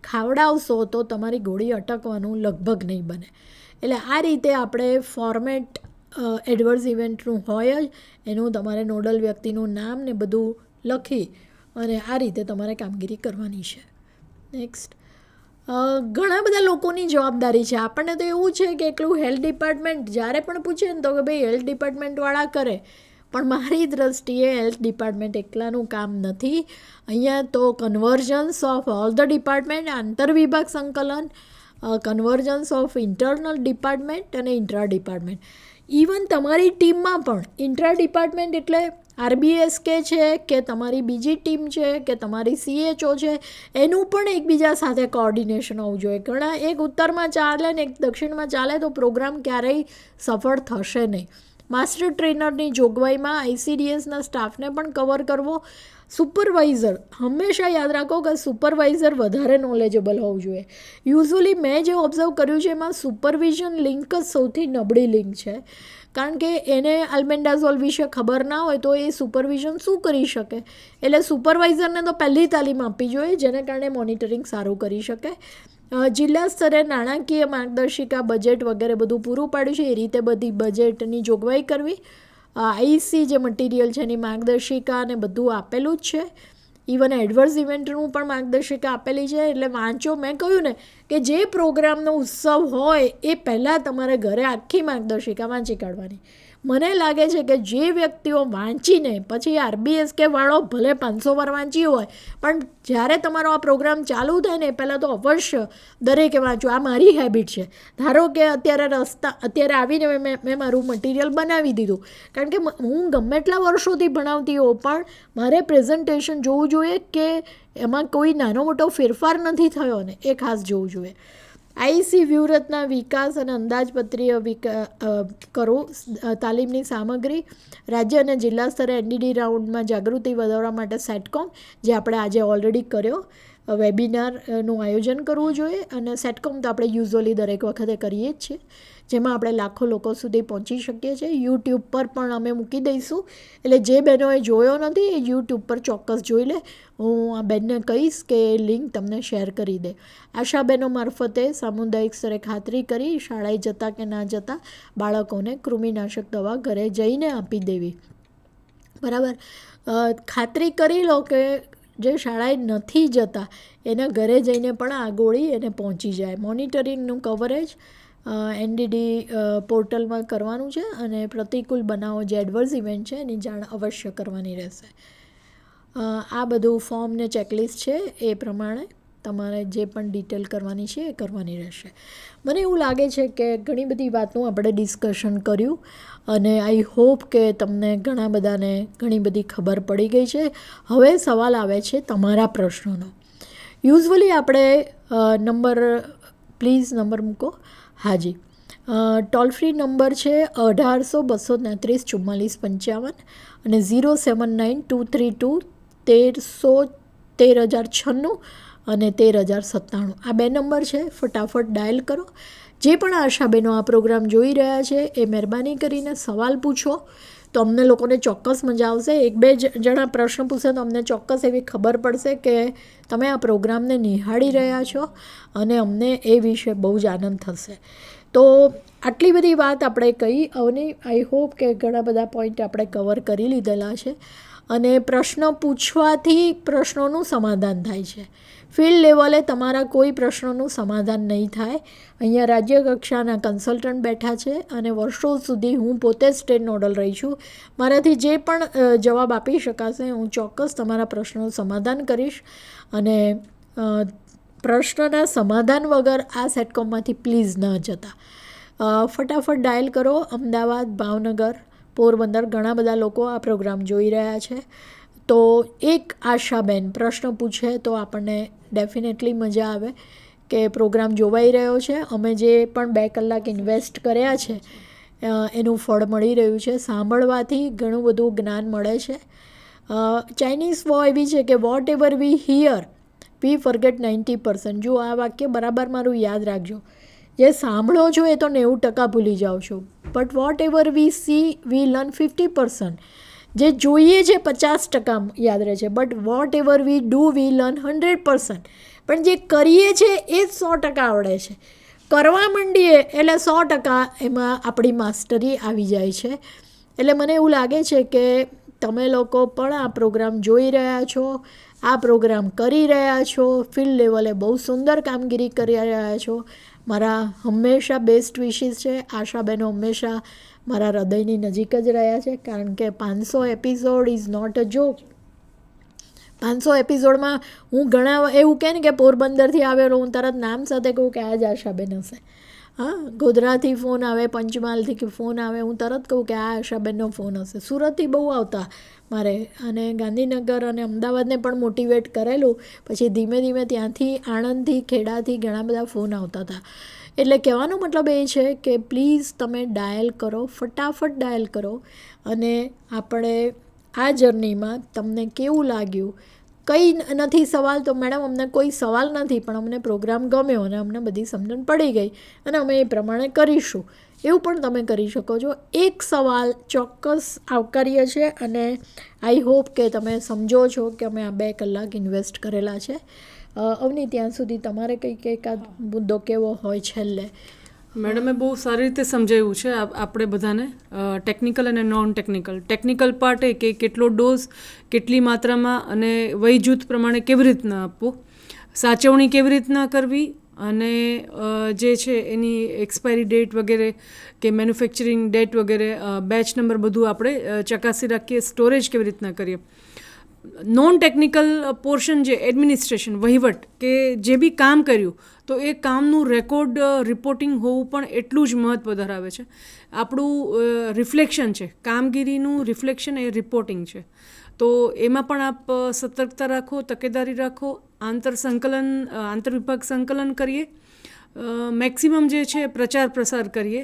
ખાવડાવશો તો તમારી ગોળી અટકવાનું લગભગ નહીં બને. એટલે આ રીતે આપણે ફોર્મેટ એડવર્સ ઇવેન્ટનું હોય જ, એનું તમારે નોડલ વ્યક્તિનું નામ ને બધું લખી અને આ રીતે તમારે કામગીરી કરવાની છે. નેક્સ્ટ, ઘણા બધા લોકોની જવાબદારી છે. આપણને તો એવું છે કે એકલું હેલ્થ ડિપાર્ટમેન્ટ, જ્યારે પણ પૂછે ને તો કે ભાઈ હેલ્થ ડિપાર્ટમેન્ટવાળા કરે, પણ મારી દ્રષ્ટિએ હેલ્થ ડિપાર્ટમેન્ટ એકલાનું કામ નથી. અહીંયા તો convergence of all the department, આંતરવિભાગ સંકલન, કન્વર્જન્સ ઓફ ઇન્ટરનલ ડિપાર્ટમેન્ટ અને ઇન્ટ્રા ડિપાર્ટમેન્ટ, ઇવન તમારી ટીમમાં પણ ઇન્ટ્રા ડિપાર્ટમેન્ટ એટલે RBSK છે કે તમારી બીજી ટીમ છે કે તમારી CHO છે, એનું પણ એકબીજા સાથે કોઓર્ડિનેશન હોવું જોઈએ. ઘણા એક ઉત્તરમાં ચાલે ને એક દક્ષિણમાં ચાલે તો પ્રોગ્રામ ક્યારેય સફળ થશે નહીં. માસ્ટર ટ્રેનરની જોગવાઈમાં ICDSના સ્ટાફને પણ કવર કરવો. સુપરવાઇઝર હંમેશા યાદ રાખો કે સુપરવાઇઝર વધારે નોલેજેબલ હોવું જોઈએ. યુઝ્યુઅલી મેં જે ઓબ્ઝર્વ કર્યું છે એમાં સુપરવિઝન લિંક જ સૌથી નબળી લિંક છે, કારણ કે એને આલ્બેન્ડાઝોલ વિશે ખબર ના હોય તો એ સુપરવિઝન શું કરી શકે. એટલે સુપરવાઇઝરને તો પહેલી તાલીમ આપવી જોઈએ, જેને કારણે મોનિટરિંગ સારું કરી શકે. જિલ્લા સ્તરે નાણાકીય માર્ગદર્શિકા, બજેટ વગેરે બધું પૂરું પાડ્યું છે, એ રીતે બધી બજેટની જોગવાઈ કરવી. IC જે મટીરિયલ છે એની માર્ગદર્શિકા અને બધું આપેલું જ છે. ઇવન એડવર્સ ઇવેન્ટનું પણ માર્ગદર્શિકા આપેલી છે. એટલે વાંચો, મેં કહ્યું ને કે જે પ્રોગ્રામનો ઉત્સવ હોય એ પહેલાં તમારે ઘરે આખી માર્ગદર્શિકા વાંચી કાઢવાની. મને લાગે છે કે જે વ્યક્તિઓ વાંચીને પછી RBSK વાળો ભલે 500 વાર વાંચ્યું હોય, પણ જ્યારે તમારો આ પ્રોગ્રામ ચાલુ થાય ને એ પહેલાં તો અવશ્ય દરેકે વાંચવું. આ મારી હેબિટ છે. ધારો કે અત્યારે આવીને મેં મારું મટીરિયલ બનાવી દીધું, કારણ કે હું ગમે એટલા વર્ષોથી ભણાવતી હોઉં પણ મારે પ્રેઝન્ટેશન જોવું જોઈએ કે એમાં કોઈ નાનો મોટો ફેરફાર નથી થયો ને, એ ખાસ જોવું જોઈએ. IC વ્યૂહરચના વિકાસ અને અંદાજપત્રીય કરો. તાલીમની સામગ્રી રાજ્ય અને જિલ્લા સ્તરે NDD રાઉન્ડમાં જાગૃતિ વધારવા માટે સેટકોમ, જે આપણે આજે ઓલરેડી કર્યો, વેબિનારનું આયોજન કરવું જોઈએ. અને સેટકોમ તો આપણે યુઝ્યુઅલી દરેક વખતે કરીએ જ છીએ, જેમાં આપણે લાખો લોકો સુધી પહોંચી શકીએ છીએ. YouTube પર પણ અમે મૂકી દઈશું, એટલે જે બહેનોએ જોયો નથી એ YouTube પર ચોક્કસ જોઈ લે. હું આ બેનને કહીશ કે લિંક તમને શેર કરી દે. આશા બહેનો મારફતે સામુદાયિક સ્તરે ખાતરી કરી શાળાએ જતાં કે ના જતાં બાળકોને કૃમિનાશક દવા ઘરે જઈને આપી દેવી. બરાબર, ખાતરી કરી લો કે જે શાળાએ નથી જતા એના ઘરે જઈને પણ આ ગોળી એને પહોંચી જાય. મોનિટરિંગનું કવરેજ NDD પોર્ટલમાં કરવાનું છે અને પ્રતિકૂળ બનાવો જે એડવર્સ ઇવેન્ટ છે એની જાણ અવશ્ય કરવાની રહેશે. આ બધું ફોર્મ ને ચેકલિસ્ટ છે, એ પ્રમાણે તમારે જે પણ ડિટેલ કરવાની છે એ કરવાની રહેશે. મને એવું લાગે છે કે ઘણી બધી વાતનું આપણે ડિસ્કશન કર્યું અને આઈ હોપ કે તમને ઘણા બધાને ઘણી બધી ખબર પડી ગઈ છે. હવે સવાલ આવે છે તમારા પ્રશ્નોનો. યુઝ્યુઅલી આપણે નંબર મૂકો. હાજી, ટોલ ફ્રી નંબર છે 1800-233-4455 અને 079-232-1396 અને 13097. આ 2 નંબર છે. ફટાફટ ડાયલ કરો. જે પણ આશાબેનો આ પ્રોગ્રામ જોઈ રહ્યા છે એ મહેરબાની કરીને સવાલ પૂછો, તો અમને લોકોને ચોક્કસ મજા આવશે. 1-2 જણા પ્રશ્ન પૂછે તો અમને ચોક્કસ એવી ખબર પડશે કે તમે આ પ્રોગ્રામને નિહાળી રહ્યા છો અને અમને એ વિશે બહુ જ આનંદ થશે. તો આટલી બધી વાત આપણે કહી અને આઈ હોપ કે ઘણા બધા પોઈન્ટ આપણે કવર કરી લીધેલા છે. અને પ્રશ્ન પૂછવાથી પ્રશ્નોનું સમાધાન થાય છે. ફિલ્ડ લેવલે તમારા કોઈ પ્રશ્નોનું સમાધાન નહીં થાય. અહીંયા રાજ્ય કક્ષાના કન્સલ્ટન્ટ બેઠા છે અને વર્ષો સુધી હું પોતે સ્ટેટ નોડલ રહી છું. મારાથી જે પણ જવાબ આપી શકાશે હું ચોક્કસ તમારા પ્રશ્નોનું સમાધાન કરીશ. અને પ્રશ્નના સમાધાન વગર આ સેટકોમમાંથી પ્લીઝ ન જતા. ફટાફટ ડાયલ કરો. અમદાવાદ, ભાવનગર, પોરબંદર ઘણા બધા લોકો આ પ્રોગ્રામ જોઈ રહ્યા છે. તો એક આશાબેન પ્રશ્ન પૂછે તો આપણને ડેફિનેટલી મજા આવે કે પ્રોગ્રામ જોવાઈ રહ્યો છે, અમે જે પણ 2 કલાક ઇન્વેસ્ટ કર્યા છે એનું ફળ મળી રહ્યું છે. સાંભળવાથી ઘણું બધું જ્ઞાન મળે છે. ચાઇનીઝ વો એવી છે કે whatever we hear we forget 90%. જો આ વાક્ય બરાબર મારું યાદ રાખજો, જે સાંભળો છો એ તો 90% ભૂલી જાઓ છો, but whatever we see we learn 50%. જે જોઈએ છે 50% યાદ રહે છે, but whatever we do we learn 100%. પણ જે કરીએ છીએ એ જ 100% આવડે છે. કરવા માંડીએ એટલે 100% એમાં આપણી માસ્ટરી આવી જાય છે. એટલે મને એવું લાગે છે કે તમે લોકો પણ આ પ્રોગ્રામ જોઈ રહ્યા છો, આ પ્રોગ્રામ કરી રહ્યા છો, ફિલ્ડ લેવલે બહુ સુંદર કામગીરી કરી રહ્યા છો. મારા હંમેશા બેસ્ટ વિશીસ છે. આશાબેનો હંમેશા મારા હૃદયની નજીક જ રહ્યા છે, કારણ કે 500 episode is not a joke. 500 એપિસોડમાં હું ઘણા એવું કહે ને કે પોરબંદરથી આવેલો, હું તરત નામ સાથે કહું કે આ જ આશાબેન હશે. હા, ગોધરાથી ફોન આવે, પંચમહાલથી ફોન આવે, હું તરત કહું કે આ આશાબેનનો ફોન હશે. સુરતથી બહુ આવતા મારે, અને ગાંધીનગર અને અમદાવાદને પણ મોટિવેટ કરેલું. પછી ધીમે ધીમે ત્યાંથી આણંદથી, ખેડાથી ઘણા બધા ફોન આવતા હતા. એટલે કહેવાનો મતલબ એ છે કે પ્લીઝ તમે ડાયલ કરો, ફટાફટ ડાયલ કરો. અને આપણે આ જર્નીમાં તમને કેવું લાગ્યું, કંઈ નથી સવાલ તો મેડમ અમને કોઈ સવાલ નથી, પણ અમને પ્રોગ્રામ ગમ્યો અને અમને બધી સમજણ પડી ગઈ અને અમે એ પ્રમાણે કરીશું, એવું પણ તમે કરી શકો છો. એક સવાલ ચોક્કસ આવકાર્ય છે અને આઈ હોપ કે તમે સમજો છો કે અમે આ 2 કલાક ઇન્વેસ્ટ કરેલા છે. અવની, ત્યાં સુધી તમારે કંઈક એકાદ મુદ્દો કેવો હોય છેલ્લે? મેડમે બહુ સારી રીતે સમજાવ્યું છે આપણે બધાને, ટેકનિકલ અને નોન ટેકનિકલ. ટેકનિકલ પાર્ટ એ કે કેટલો ડોઝ, કેટલી માત્રામાં અને વય જૂથ પ્રમાણે કેવી રીતના આપવું, સાચવણી કેવી રીતના કરવી, અને જે છે એની એક્સપાયરી ડેટ વગેરે કે મેન્યુફેક્ચરિંગ ડેટ વગેરે, બેચ નંબર બધું આપણે ચકાસી રાખીએ, સ્ટોરેજ કેવી રીતના કરીએ. નોન ટેકનિકલ પોર્શન જે એડમિનિસ્ટ્રેશન, વહીવટ, કે જે બી કામ કર્યું તો એ કામનું રેકોર્ડ, રિપોર્ટિંગ હોવું પણ એટલું જ મહત્ત્વ ધરાવે છે. આપણું રિફ્લેક્શન છે, કામગીરીનું રિફ્લેક્શન એ રિપોર્ટિંગ છે. તો એમાં પણ આપ સતર્કતા રાખો, તકેદારી રાખો, આંતર વિભાગ સંકલન કરીએ, મેક્સિમમ જે છે પ્રચાર પ્રસાર કરીએ,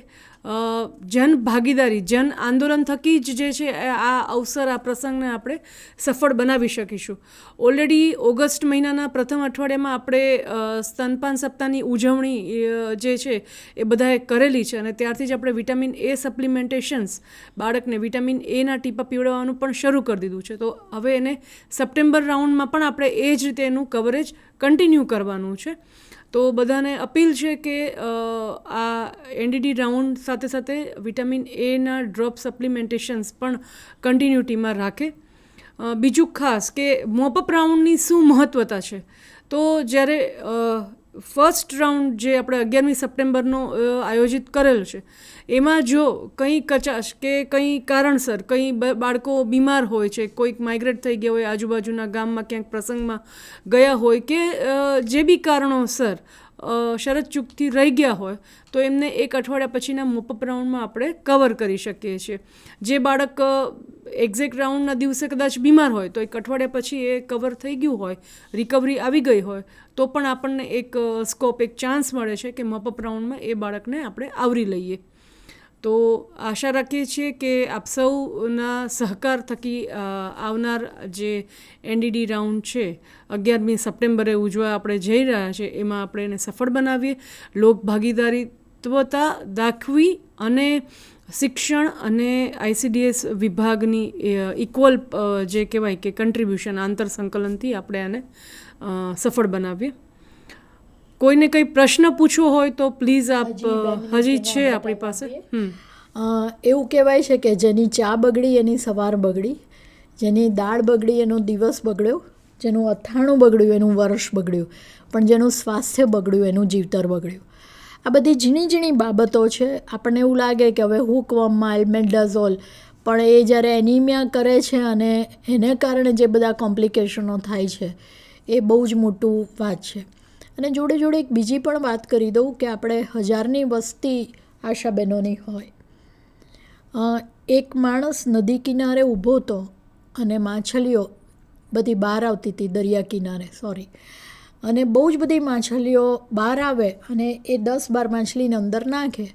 જન ભાગીદારી, જન આંદોલન થકી જ જે છે આ અવસર, આ પ્રસંગને આપણે સફળ બનાવી શકીશું. ઓલરેડી ઓગસ્ટ મહિનાના પ્રથમ અઠવાડિયામાં આપણે સ્તનપાન સપ્તાહની ઉજવણી જે છે એ બધાએ કરેલી છે, અને ત્યારથી જ આપણે વિટામિન એ સપ્લિમેન્ટેશન્સ, બાળકને વિટામિન એના ટીપા પીવડાવવાનું પણ શરૂ કરી દીધું છે. તો હવે એને સપ્ટેમ્બર રાઉન્ડમાં પણ આપણે એ જ રીતે એનું કવરેજ કન્ટિન્યુ કરવાનું છે. તો બધાને અપીલ છે કે આ એનડીડી રાઉન્ડ સાથે સાથે વિટામિન એના ડ્રોપ સપ્લિમેન્ટેશન્સ પણ કન્ટિન્યુટીમાં રાખે. બીજું ખાસ કે મોપઅપ રાઉન્ડની શું મહત્ત્વતા છે, તો જ્યારે ફર્સ્ટ રાઉન્ડ જે આપણે 11મી સપ્ટેમ્બરનો આયોજિત કરેલ છે, એમાં જો કંઈ કચાશ કે કંઈ કારણસર કંઈ બાળકો બીમાર હોય છે, કોઈક માઇગ્રેટ થઈ ગયા હોય, આજુબાજુના ગામમાં ક્યાંક પ્રસંગમાં ગયા હોય, કે જે બી કારણોસર શરત ચૂકથી રહી ગયા હોય, તો એમને 1 અઠવાડિયા પછીના મોપઅપ રાઉન્ડમાં આપણે કવર કરી શકીએ છીએ. જે બાળક એક્ઝેક્ટ રાઉન્ડના દિવસે કદાચ બીમાર હોય તો 1 અઠવાડિયા પછી એ કવર થઈ ગયું હોય, રિકવરી આવી ગઈ હોય, તો પણ આપણને એક સ્કોપ, એક ચાન્સ મળે છે કે મોપઅપ રાઉન્ડમાં એ બાળકને આપણે આવરી લઈએ. તો આશા રાખીએ છીએ કે આપ સૌના સહકાર થકી આવનાર જે એનડીડી રાઉન્ડ છે 11મી સપ્ટેમ્બરે ઉજવા આપણે જઈ રહ્યા છે, એમાં આપણે એને સફળ બનાવીએ, લોક ભાગીદારીત્વતા દાખવી અને શિક્ષણ અને આઈસીડીએસ વિભાગની ઇક્વલ જે કહેવાય કે કન્ટ્રીબ્યુશન, આંતર સંકલનથી આપણે આને સફળ બનાવીએ. કોઈને કંઈ પ્રશ્ન પૂછવો હોય તો પ્લીઝ આપ, હજી છે આપણી પાસે. એવું કહેવાય છે કે જેની ચા બગડી એની સવાર બગડી, જેની દાળ બગડી એનો દિવસ બગડ્યો, જેનું અથાણું બગડ્યું એનું વર્ષ બગડ્યું, પણ જેનું સ્વાસ્થ્ય બગડ્યું એનું જીવતર બગડ્યું. આ બધી ઝીણી ઝીણી બાબતો છે. આપણને એવું લાગે કે હવે હુકવર્મમાં એલ્બેન્ડાઝોલ, પણ એ જ્યારે એનિમિયા કરે છે અને એને કારણે જે બધા કોમ્પ્લિકેશનો થાય છે એ બહુ જ મોટું વાત છે. અને જોડે જોડે એક બીજી પણ વાત કરી દઉં કે આપણે 1000ની વસ્તી આશાબહેનોની હોય, એક માણસ નદી કિનારે ઊભો હતો અને માછલીઓ બધી બહાર આવતી હતી દરિયા કિનારે, સોરી. અને બહુ જ બધી માછલીઓ બહાર આવે અને એ 10-12 માછલીને અંદર નાખે.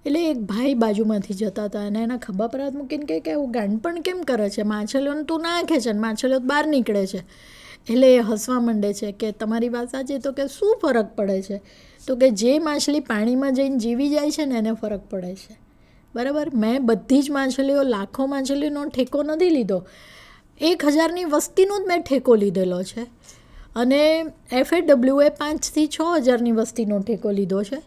એટલે એક ભાઈ બાજુમાંથી જતા હતા અને એના ખભા પર હાથ મૂકીને કહે કે એવું ગાંડપણ કેમ કરે છે, માછલીઓને તું નાખે છે ને માછલીઓ બહાર નીકળે છે. એટલે એ હસવા માંડે છે કે તમારી વાત સાચી, તો કે શું ફરક પડે છે? તો કે જે માછલી પાણીમાં જઈને જીવી જાય છે ને એને ફરક પડે છે. બરાબર. મેં બધી જ માછલીઓ, લાખો માછલીઓનો ઠેકો નથી લીધો, 1000ની વસ્તીનો જ મેં ઠેકો લીધેલો છે. અને FAWએ 5,000 થી 6,000ની વસ્તીનો ઠેકો લીધો છે.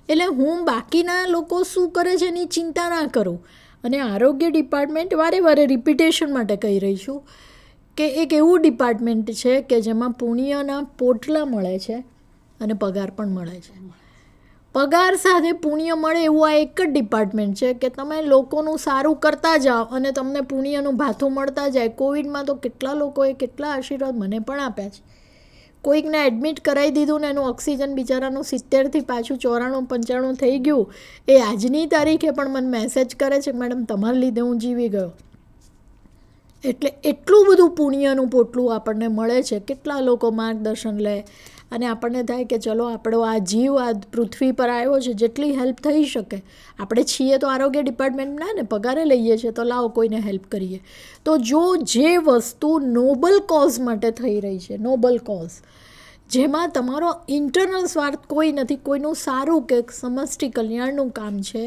એટલે હું બાકીના લોકો શું કરે છે એની ચિંતા ના કરું. અને આરોગ્ય ડિપાર્ટમેન્ટ, વારે વારે રિપીટેશન માટે કહી રહી છું કે એક એવું ડિપાર્ટમેન્ટ છે કે જેમાં પુણ્યના પોટલા મળે છે અને પગાર પણ મળે છે. પગાર સાથે પુણ્ય મળે એવું આ એક જ ડિપાર્ટમેન્ટ છે કે તમે લોકોનું સારું કરતા જાઓ અને તમને પુણ્યનું ભાથું મળતા જાય. કોવિડમાં તો કેટલા લોકોએ કેટલા આશીર્વાદ મને પણ આપ્યા છે. કોઈકને એડમિટ કરાવી દીધું ને એનું ઓક્સિજન બિચારાનું 70થી પાછું 94-95 થઈ ગયું. એ આજની તારીખે પણ મને મેસેજ કરે છે, મેડમ તમારા લીધે હું જીવી ગયો. એટલે એટલું બધું પુણ્યનું પોટલું આપણને મળે છે. કેટલા લોકો માર્ગદર્શન લે અને આપણને થાય કે ચલો આપણો આ જીવ આ પૃથ્વી પર આવ્યો છે, જેટલી હેલ્પ થઈ શકે. આપણે છીએ તો આરોગ્ય ડિપાર્ટમેન્ટના ને, પગારે લઈએ છીએ તો લાવો કોઈને હેલ્પ કરીએ. તો જો જે વસ્તુ નોબલ કોઝ માટે થઈ રહી છે, નોબલ કોઝ જેમાં તમારો ઇન્ટરનલ સ્વાર્થ કોઈ નથી, કોઈનું સારું કે સમષ્ટિ કલ્યાણનું કામ છે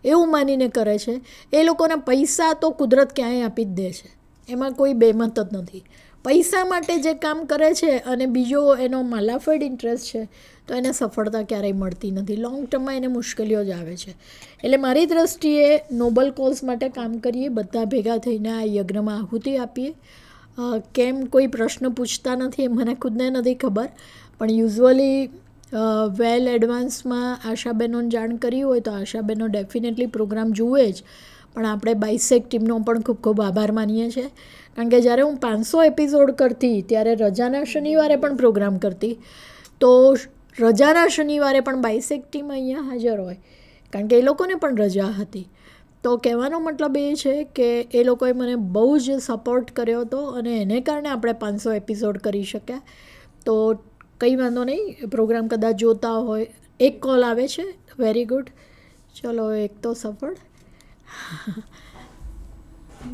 એવું માનીને કરે છે, એ લોકોને પૈસા તો કુદરત ક્યાંય આપી જ દે છે. એમાં કોઈ બેમત જ નથી. પૈસા માટે જે કામ કરે છે અને બીજો એનો માલાફેડ ઇન્ટરેસ્ટ છે તો એને સફળતા ક્યારેય મળતી નથી. લોંગ ટર્મમાં એને મુશ્કેલીઓ જ આવે છે. એટલે મારી દ્રષ્ટિએ નોબલ કોઝ માટે કામ કરીએ, બધા ભેગા થઈને આ યજ્ઞમાં આહુતિ આપીએ. કેમ કોઈ પ્રશ્ન પૂછતા નથી એ મને ખુદને નથી ખબર, પણ યુઝ્યુઅલી વેલ એડવાન્સમાં આશાબેનોને જાણ કરી હોય તો આશાબેનો ડેફિનેટલી પ્રોગ્રામ જુએ જ. પણ આપણે બાયસેક ટીમનો પણ ખૂબ ખૂબ આભાર માનીએ છીએ. કારણ કે જ્યારે હું 500 એપિસોડ કરતી ત્યારે રજાના શનિવારે પણ પ્રોગ્રામ કરતી, તો રજાના શનિવારે પણ બાયસેક ટીમ અહીંયા હાજર હોય, કારણ કે એ લોકોને પણ રજા હતી. તો કહેવાનો મતલબ એ છે કે એ લોકોએ મને બહુ જ સપોર્ટ કર્યો હતો અને એને કારણે આપણે 500 એપિસોડ કરી શક્યા. તો કંઈ વાંધો નહીં, પ્રોગ્રામ કદાચ જોતા હોય. એક કોલ આવે છે, વેરી ગુડ, ચલો એક તો સફળ.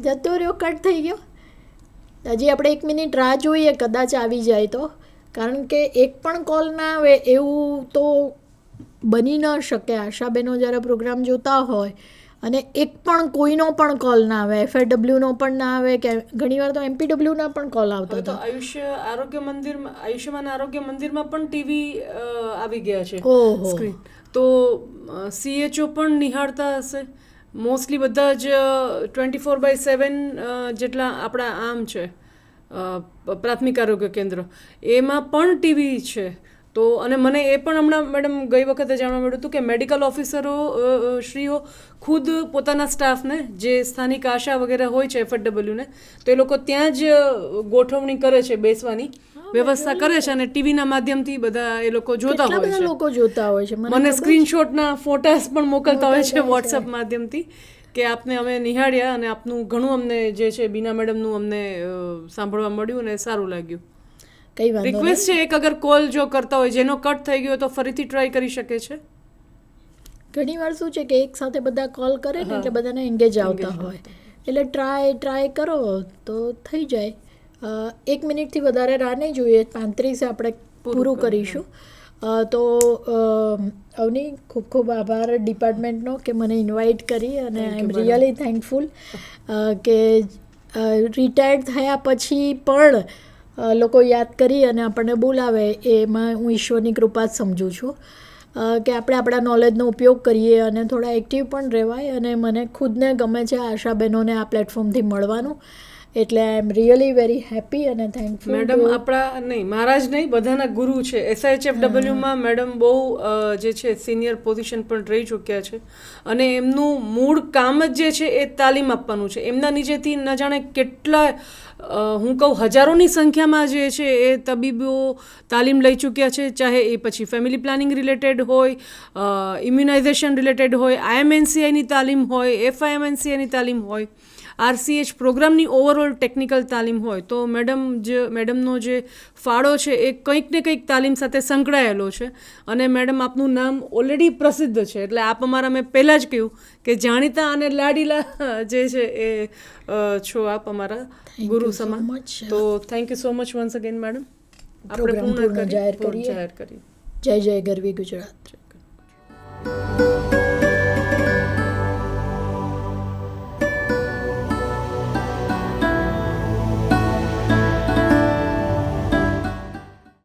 જતો રહ્યો, કટ થઈ ગયો. હજી આપણે 1 મિનિટ રાહ જોઈએ, કદાચ આવી જાય તો. કારણ કે એક પણ કોલ ના આવે એવું તો બની ન શકે. આશાબેનો જ્યારે પ્રોગ્રામ જોતા હોય અને એક પણ કોઈનો પણ કોલ ના આવે, FAWનો પણ ના આવે, કે ઘણીવાર તો MPWના પણ કોલ આવતા હતા. આયુષ્યમાન આરોગ્ય મંદિરમાં પણ ટીવી આવી ગયા છે, સ્ક્રીન. તો CHO પણ નિહાળતા હશે. મોસ્ટલી બધા જ 24/7 જેટલા આપણા આમ છે પ્રાથમિક આરોગ્ય કેન્દ્ર, એમાં પણ ટીવી છે. તો અને મને એ પણ હમણાં મેડમ ગઈ વખતે જાણવા મળ્યું હતું કે મેડિકલ ઓફિસરો શ્રીઓ ખુદ પોતાના સ્ટાફને, જે સ્થાનિક આશા વગેરે હોય છે FAWને, તો એ લોકો ત્યાં જ ગોઠવણી કરે છે, બેસવાની વ્યવસ્થા કરે છે અને ટીવીના માધ્યમથી બધા એ લોકો જોતા હોય છે. મને સ્ક્રીનશોટના ફોટાસ પણ મોકલતા હોય છે વોટ્સએપ માધ્યમથી કે આપને અમે નિહાળ્યા અને આપનું ઘણું અમને જે છે બીના મેડમનું અમને સાંભળવા મળ્યું અને સારું લાગ્યું. રિક્વેસ્ટ છે, એક અગર કોલ જો કરતા હોય જેનો કટ થઈ ગયો તો ફરીથી ટ્રાય કરી શકે છે. ઘણીવાર શું છે કે એક સાથે બધા કોલ કરે ને એટલે બધાને એંગેજ આવતા હોય, એટલે ટ્રાય કરો તો થઈ જાય. 1 મિનિટથી વધારે રાહ નહીં જોઈએ, 35 આપણે પૂરું કરીશું. તો અવની ખૂબ ખૂબ આભાર ડિપાર્ટમેન્ટનો કે મને ઇન્વાઇટ કરી, અને આઈ એમ રિયલી થેન્કફુલ કે રિટાયર્ડ થયા પછી પણ લોકો યાદ કરી અને આપણને બોલાવે. એમાં હું ઈશ્વરની કૃપા જ સમજું છું કે આપણે આપણા નોલેજનો ઉપયોગ કરીએ અને થોડા એક્ટિવ પણ રહેવાય. અને મને ખુદને ગમે છે આશાબેનોને આ પ્લેટફોર્મથી મળવાનું, એટલે આઈ એમ રિયલી વેરી હેપી અને થેન્કફુલ. મેડમ આપણા નહીં, મારા જ નહીં, બધાના ગુરુ છે. SIHFWમાં મેડમ બહુ જે છે સિનિયર પોઝિશન પર રહી ચૂક્યા છે અને એમનું મૂળ કામ જ જે છે એ તાલીમ આપવાનું છે. એમના નીચેથી ન જાણે કેટલા, હું કહું હજારોની સંખ્યામાં જે છે એ તબીબો તાલીમ લઈ ચૂક્યા છે, ચાહે એ પછી ફેમિલી પ્લાનિંગ રિલેટેડ હોય, ઇમ્યુનાઇઝેશન રિલેટેડ હોય, IMNCIની તાલીમ હોય, FIMNCIની તાલીમ હોય. RCH પ્રોગ્રામની ઓવરઓલ ટેકનિકલ તાલીમ હોય તો મેડમનો જે ફાળો છે એ કંઈક ને કંઈક તાલીમ સાથે સંકળાયેલો છે. અને મેડમ આપનું નામ ઓલરેડી પ્રસિદ્ધ છે, એટલે આપ અમારા મેં પહેલાં જ કહ્યું કે જાણીતા અને લાડીલા જે છે એ છો આપ અમારા ગુરુ સમાન. તો thank you so much once again madam. આપણે પ્રોગ્રામ પૂર્ણ જાહેર કરીએ. જય જય ગરવી ગુજરાત.